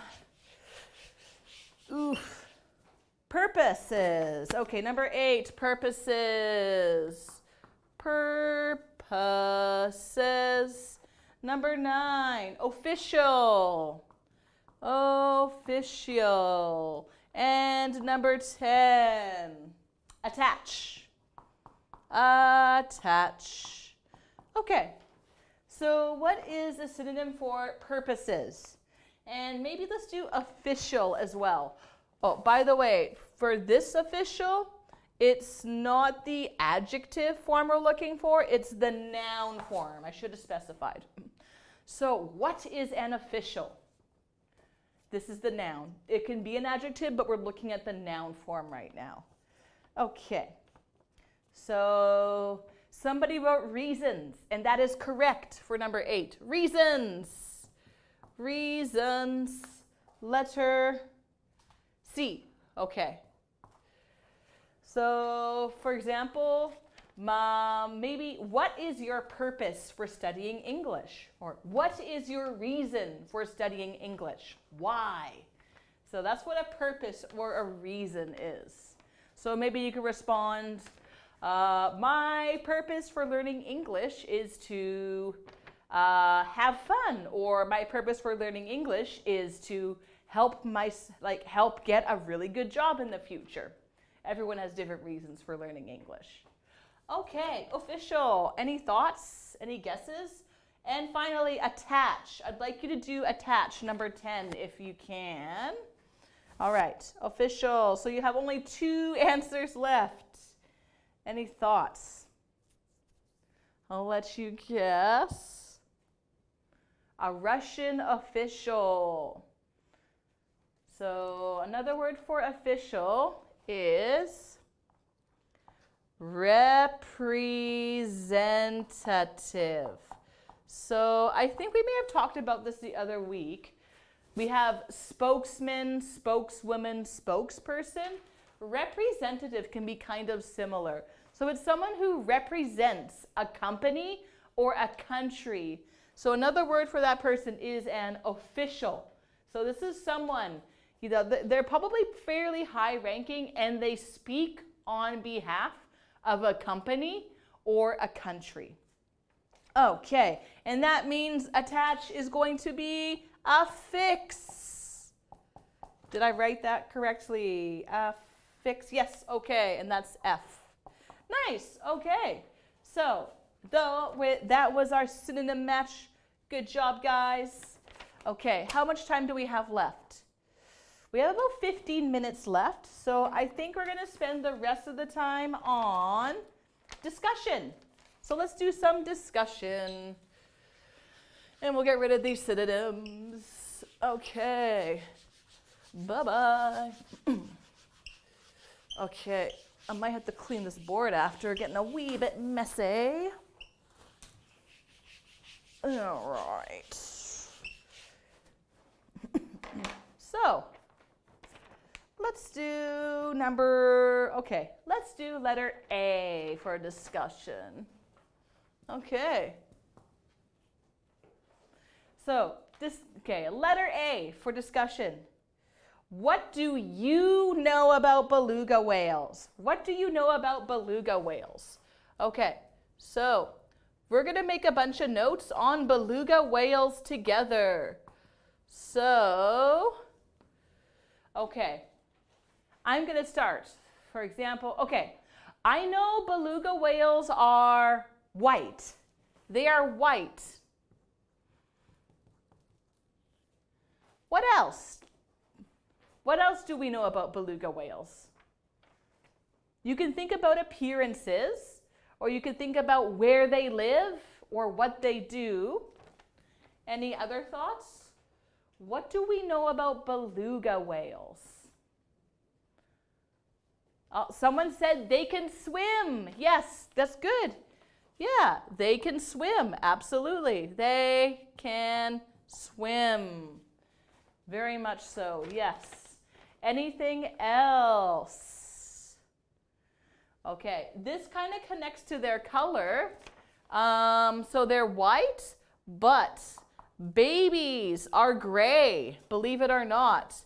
purposes. Okay, number 8, purposes. Purposes. Number 9, official. Official. And number 10, attach. Attach. Okay, so what is a synonym for purposes? And maybe let's do official as well. Oh, by the way, for this official, it's not the adjective form we're looking for, it's the noun form. I should have specified. So what is an official? This is the noun. It can be an adjective, but we're looking at the noun form right now. Okay. So somebody wrote reasons, and that is correct for number 8. Reasons. Reasons. Letter C. Okay. So, for example, maybe what is your purpose for studying English? Or what is your reason for studying English? Why? So that's what a purpose or a reason is. So maybe you can respond, my purpose for learning English is to have fun, or my purpose for learning English is to help get a really good job in the future. Everyone has different reasons for learning English. Okay, official. Any thoughts? Any guesses? And finally, attach. I'd like you to do attach number 10 if you can. All right, official. So you have only 2 answers left. Any thoughts? I'll let you guess. A Russian official. So another word for official is representative. So I think we may have talked about this the other week. We have spokesman, spokeswoman, spokesperson. Representative can be kind of similar. So it's someone who represents a company or a country. So another word for that person is an official. So this is someone, they're probably fairly high ranking and they speak on behalf of a company or a country. Okay, and that means attach is going to be affix. Did I write that correctly? Affix, yes, okay, and that's F. Nice, okay. So, that was our synonym match. Good job, guys. Okay, how much time do we have left? We have about 15 minutes left, so I think we're going to spend the rest of the time on discussion. So let's do some discussion. And we'll get rid of these synonyms. Okay. Bye-bye. Okay, I might have to clean this board after, getting a wee bit messy. All right. So, let's do let's do letter A for discussion. Okay. So, letter A for discussion. What do you know about beluga whales? What do you know about beluga whales? Okay, so we're going to make a bunch of notes on beluga whales together. So, okay, I'm going to start. For example, I know beluga whales are white. They are white. What else? What else do we know about beluga whales? You can think about appearances, or you can think about where they live or what they do. Any other thoughts? What do we know about beluga whales? Someone said they can swim. Yes, that's good. Yeah, they can swim. Absolutely. They can swim. Very much so, yes. Anything else? Okay, this kind of connects to their color. So they're white, but babies are gray, believe it or not.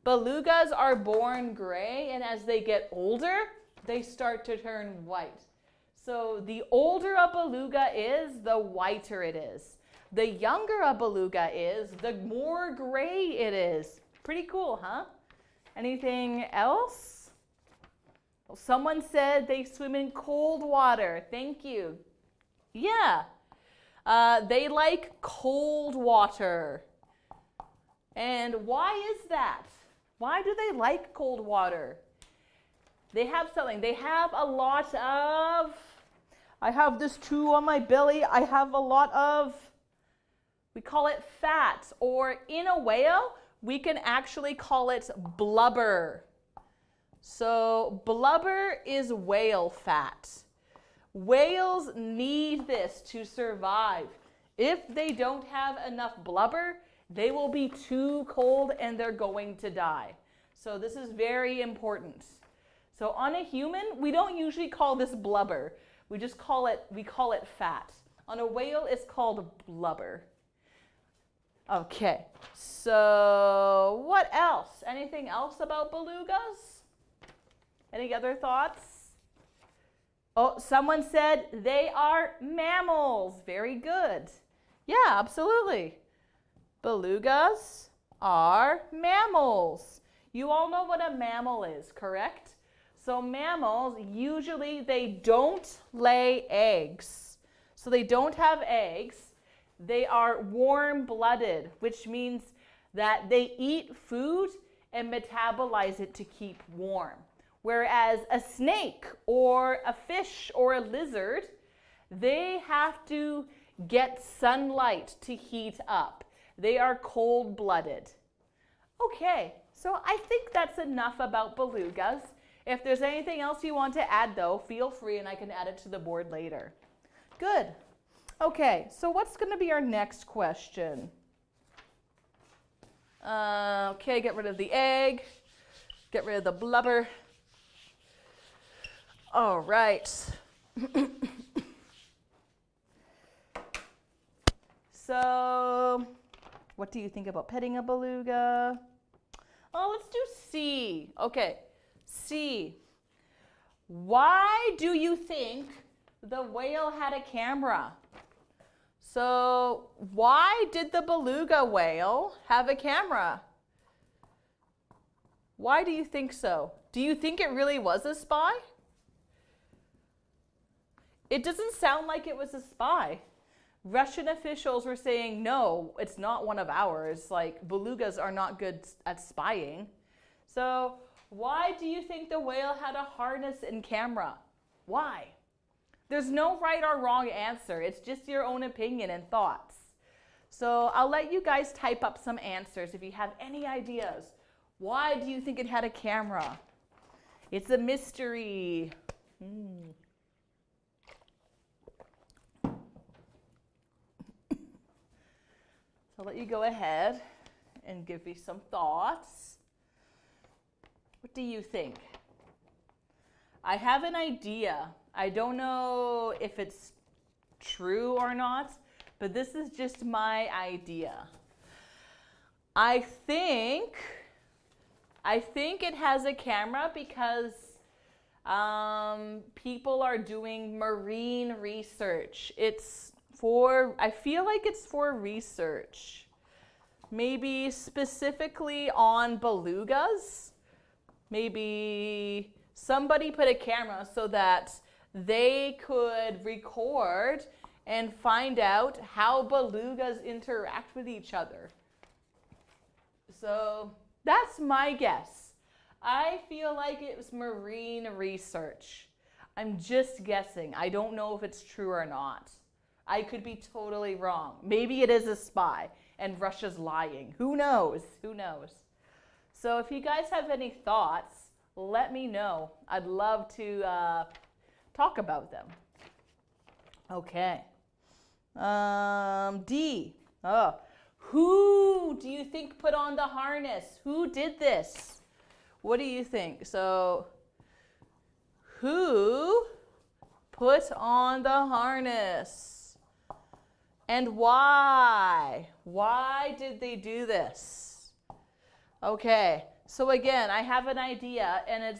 Belugas are born gray, and as they get older, they start to turn white. So the older a beluga is, the whiter it is. The younger a beluga is, the more gray it is. Pretty cool, huh? Anything else? Well, someone said they swim in cold water. Thank you. Yeah. They like cold water. And why is that? Why do they like cold water? They have something. They have a lot of, I have this too on my belly. I have a lot of, we call it fat, or in a whale, we can actually call it blubber. So blubber is whale fat. Whales need this to survive. If they don't have enough blubber, they will be too cold and they're going to die. So this is very important. So on a human, we don't usually call this blubber. We call it fat. On a whale, it's called blubber. Okay, so what else? Anything else about belugas? Any other thoughts? Oh, someone said they are mammals. Very good. Yeah, absolutely. Belugas are mammals. You all know what a mammal is, correct? So mammals, usually they don't lay eggs. So they don't have eggs. They are warm-blooded, which means that they eat food and metabolize it to keep warm. Whereas a snake or a fish or a lizard, they have to get sunlight to heat up. They are cold-blooded. Okay, so I think that's enough about belugas. If there's anything else you want to add, though, feel free and I can add it to the board later. Good. Okay, so what's going to be our next question? Okay, get rid of the egg. Get rid of the blubber. All right. So, what do you think about petting a beluga? Oh, let's do C. Okay, C. Why do you think the whale had a camera? So, why did the beluga whale have a camera? Why do you think so? Do you think it really was a spy? It doesn't sound like it was a spy. Russian officials were saying, no, it's not one of ours. Like, belugas are not good at spying. So, why do you think the whale had a harness and camera? Why? There's no right or wrong answer. It's just your own opinion and thoughts. So, I'll let you guys type up some answers if you have any ideas. Why do you think it had a camera? It's a mystery. So I'll let you go ahead and give me some thoughts. What do you think? I have an idea. I don't know if it's true or not, but this is just my idea. I think it has a camera because people are doing marine research. I feel like it's for research. Maybe specifically on belugas. Maybe somebody put a camera so that they could record and find out how belugas interact with each other. So that's my guess. I feel like it was marine research. I'm just guessing. I don't know if it's true or not. I could be totally wrong. Maybe it is a spy and Russia's lying. Who knows? Who knows? So if you guys have any thoughts, let me know. I'd love to talk about them. Okay. D. Oh. Who do you think put on the harness? Who did this? What do you think? So, who put on the harness? And why? Why did they do this? Okay, so again, I have an idea, and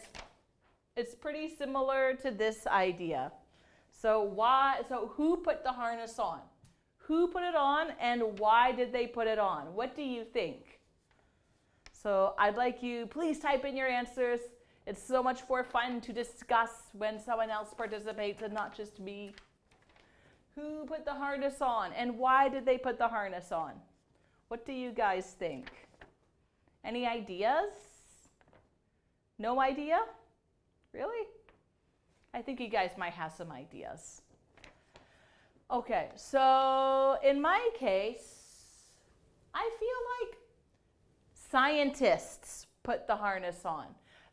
it's pretty similar to this idea. So who put the harness on? Who put it on, and why did they put it on? What do you think? So I'd like you, please type in your answers. It's so much more fun to discuss when someone else participates and not just me. Who put the harness on, and why did they put the harness on? What do you guys think? Any ideas? No idea? Really? I think you guys might have some ideas. Okay, so in my case, I feel like scientists put the harness on.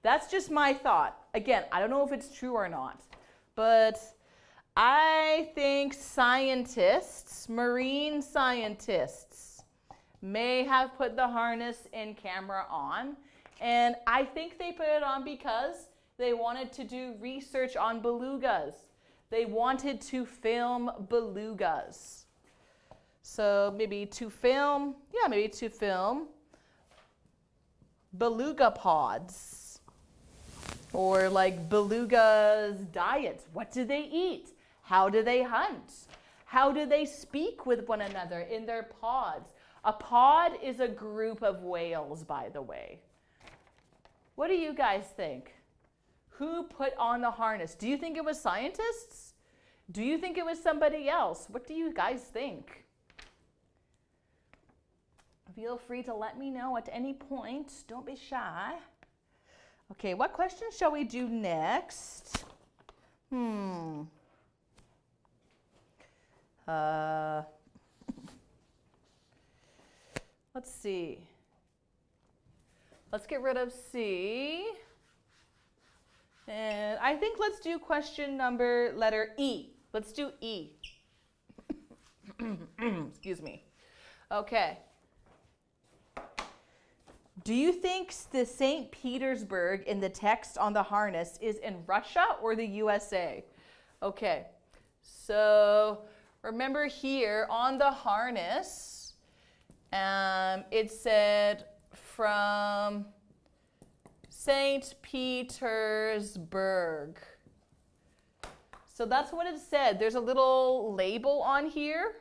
That's just my thought. Again, I don't know if it's true or not, but I think scientists, marine scientists, may have put the harness and camera on, and I think they put it on because They wanted to do research on belugas. They wanted to film belugas. So maybe to film beluga pods. Or like belugas' diets. What do they eat? How do they hunt? How do they speak with one another in their pods? A pod is a group of whales, by the way. What do you guys think? Who put on the harness? Do you think it was scientists? Do you think it was somebody else? What do you guys think? Feel free to let me know at any point. Don't be shy. Okay, what question shall we do next? Let's see. Let's get rid of C. And I think let's do question number letter E. Let's do E. Excuse me. Okay. Do you think the St. Petersburg in the text on the harness is in Russia or the USA? Okay. So remember here on the harness, it said from St. Petersburg. So that's what it said. There's a little label on here,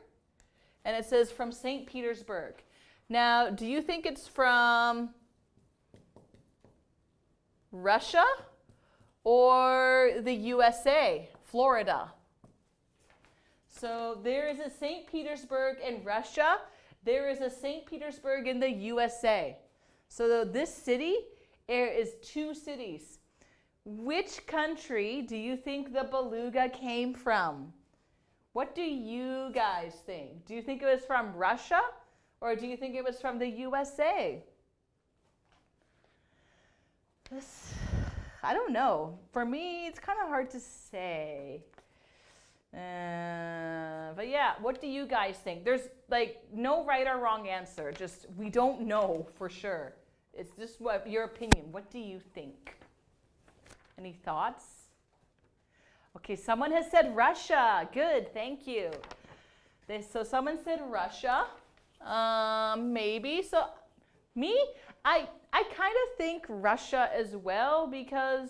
and it says from St. Petersburg. Now, do you think it's from Russia or the USA, Florida? So there is a St. Petersburg in Russia. There is a St. Petersburg in the USA. So this city is two cities. Which country do you think the beluga came from? What do you guys think? Do you think it was from Russia or do you think it was from the USA? I don't know. For me, it's kind of hard to say. But yeah, what do you guys think? There's like no right or wrong answer. Just we don't know for sure. It's just what your opinion. What do you think? Any thoughts? Okay, someone has said Russia. Good, thank you. So someone said Russia. Maybe. So me, I kind of think Russia as well because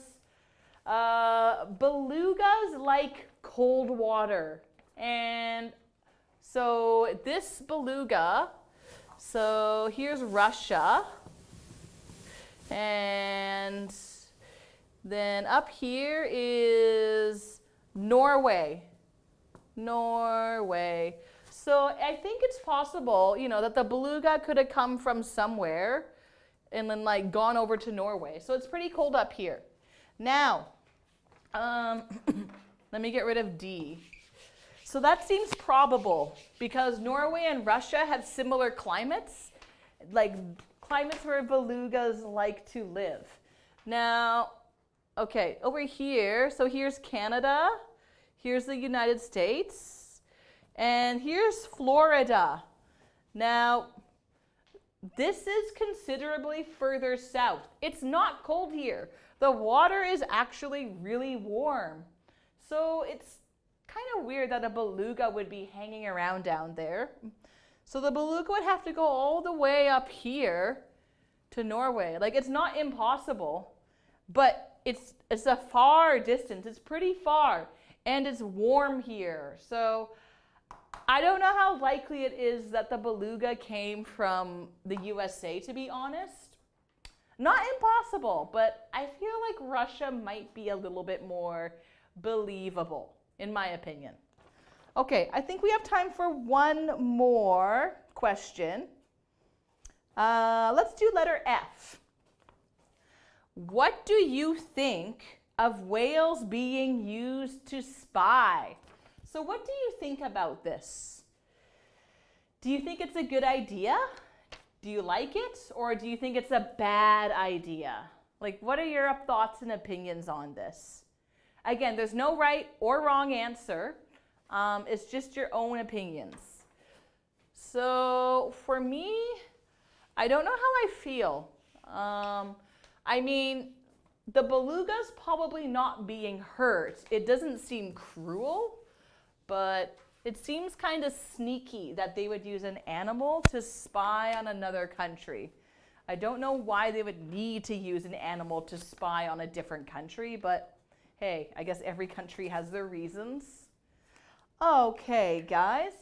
belugas like cold water. And so this beluga, so here's Russia. And then up here is Norway. Norway. So I think it's possible, that the beluga could have come from somewhere and then like gone over to Norway. So it's pretty cold up here. Now, let me get rid of D. So that seems probable because Norway and Russia have similar climates, like climates where belugas like to live. Now, okay, over here, so here's Canada, here's the United States, and here's Florida. Now, this is considerably further south. It's not cold here. The water is actually really warm. So it's kind of weird that a beluga would be hanging around down there. So the beluga would have to go all the way up here to Norway. Like it's not impossible, but it's a far distance. It's pretty far and it's warm here. So I don't know how likely it is that the beluga came from the USA, to be honest. Not impossible, but I feel like Russia might be a little bit more believable, in my opinion. Okay, I think we have time for one more question. Let's do letter F. What do you think of whales being used to spy? So what do you think about this? Do you think it's a good idea? Do you like it? Or do you think it's a bad idea? Like, what are your thoughts and opinions on this? Again, there's no right or wrong answer. It's just your own opinions. So for me, I don't know how I feel. I mean, the belugas probably not being hurt, it doesn't seem cruel, but it seems kind of sneaky that they would use an animal to spy on another country. I don't know why they would need to use an animal to spy on a different country, but hey, I guess every country has their reasons. Okay, guys.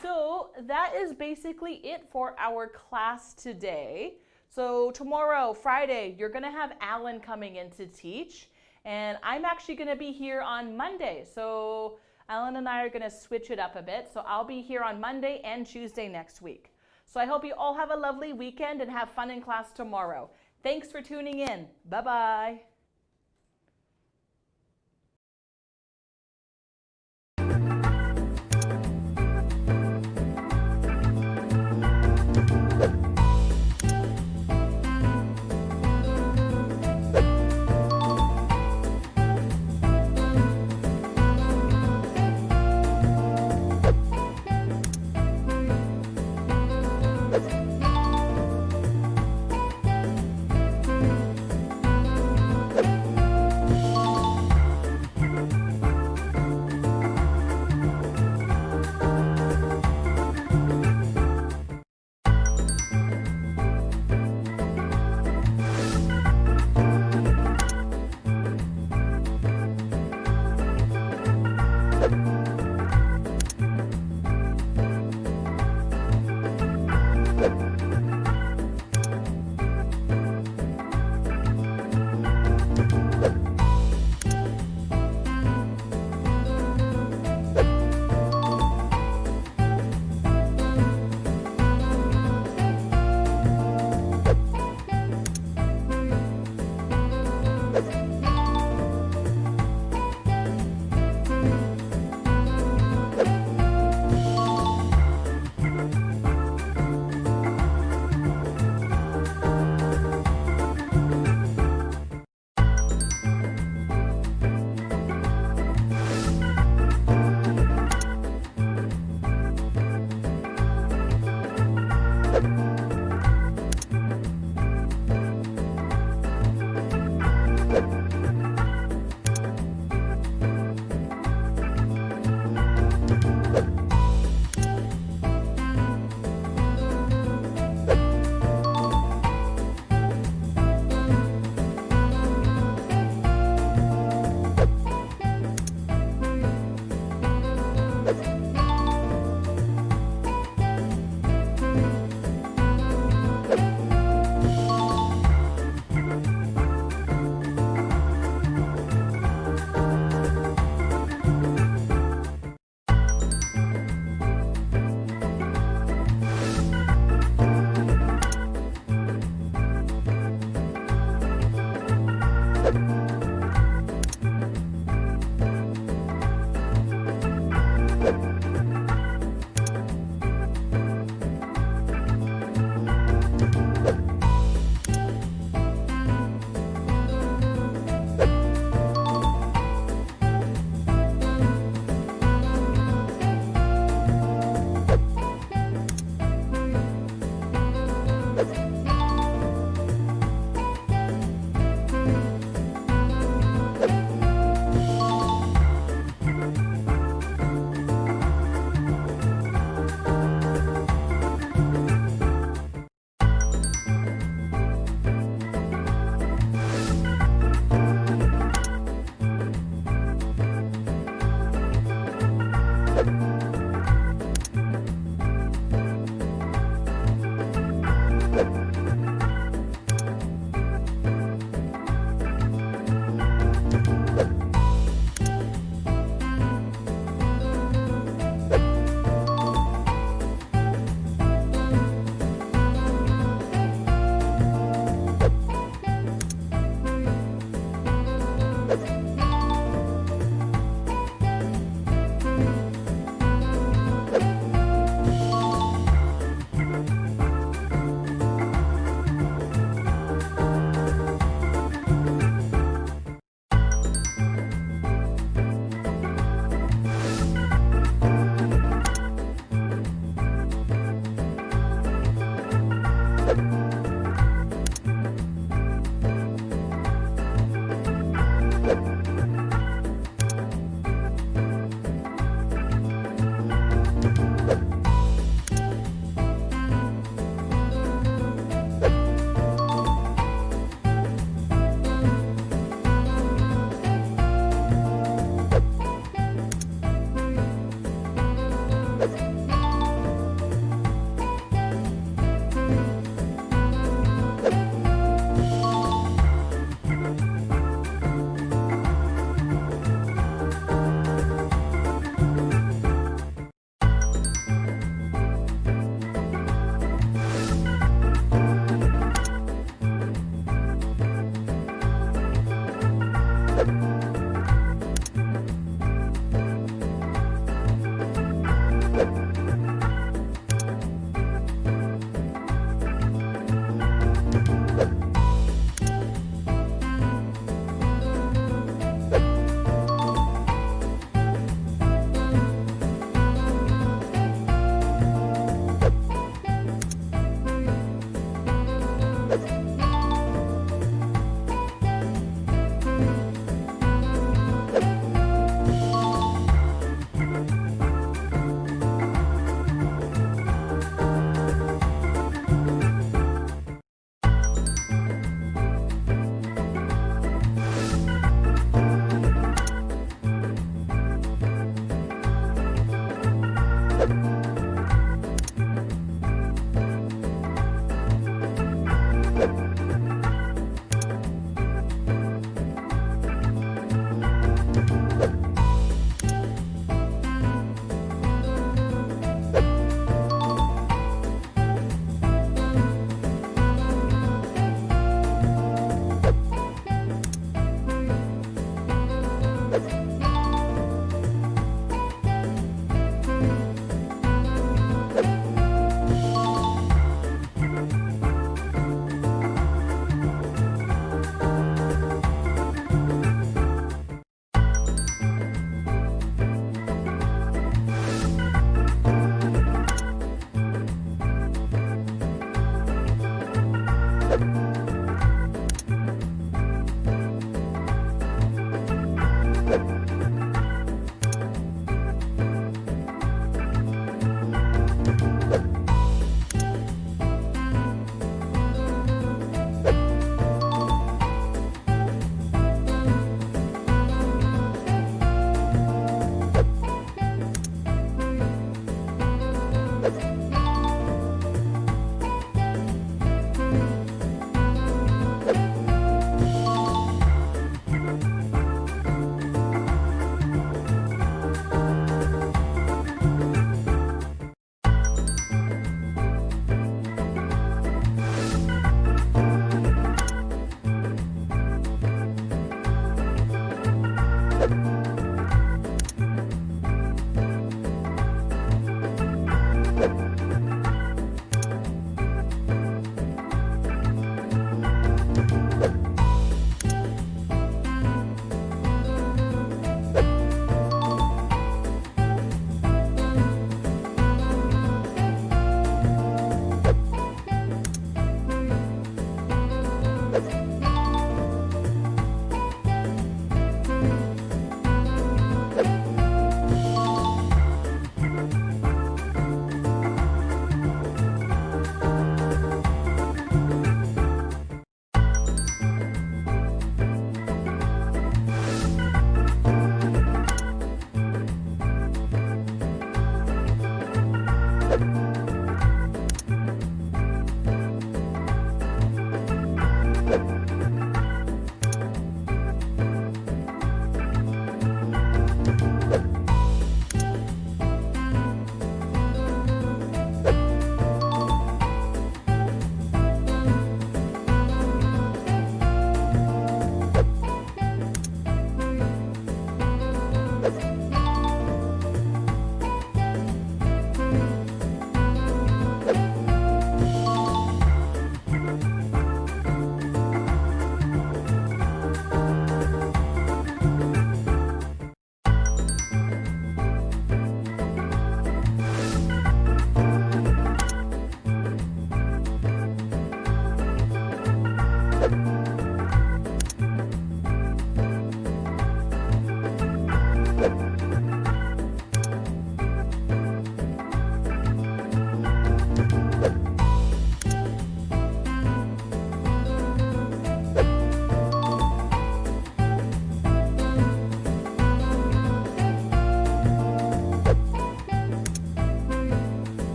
So that is basically it for our class today. So tomorrow, Friday, you're going to have Alan coming in to teach, and I'm actually going to be here on Monday. So Alan and I are going to switch it up a bit. So I'll be here on Monday and Tuesday next week. So I hope you all have a lovely weekend and have fun in class tomorrow. Thanks for tuning in. Bye-bye.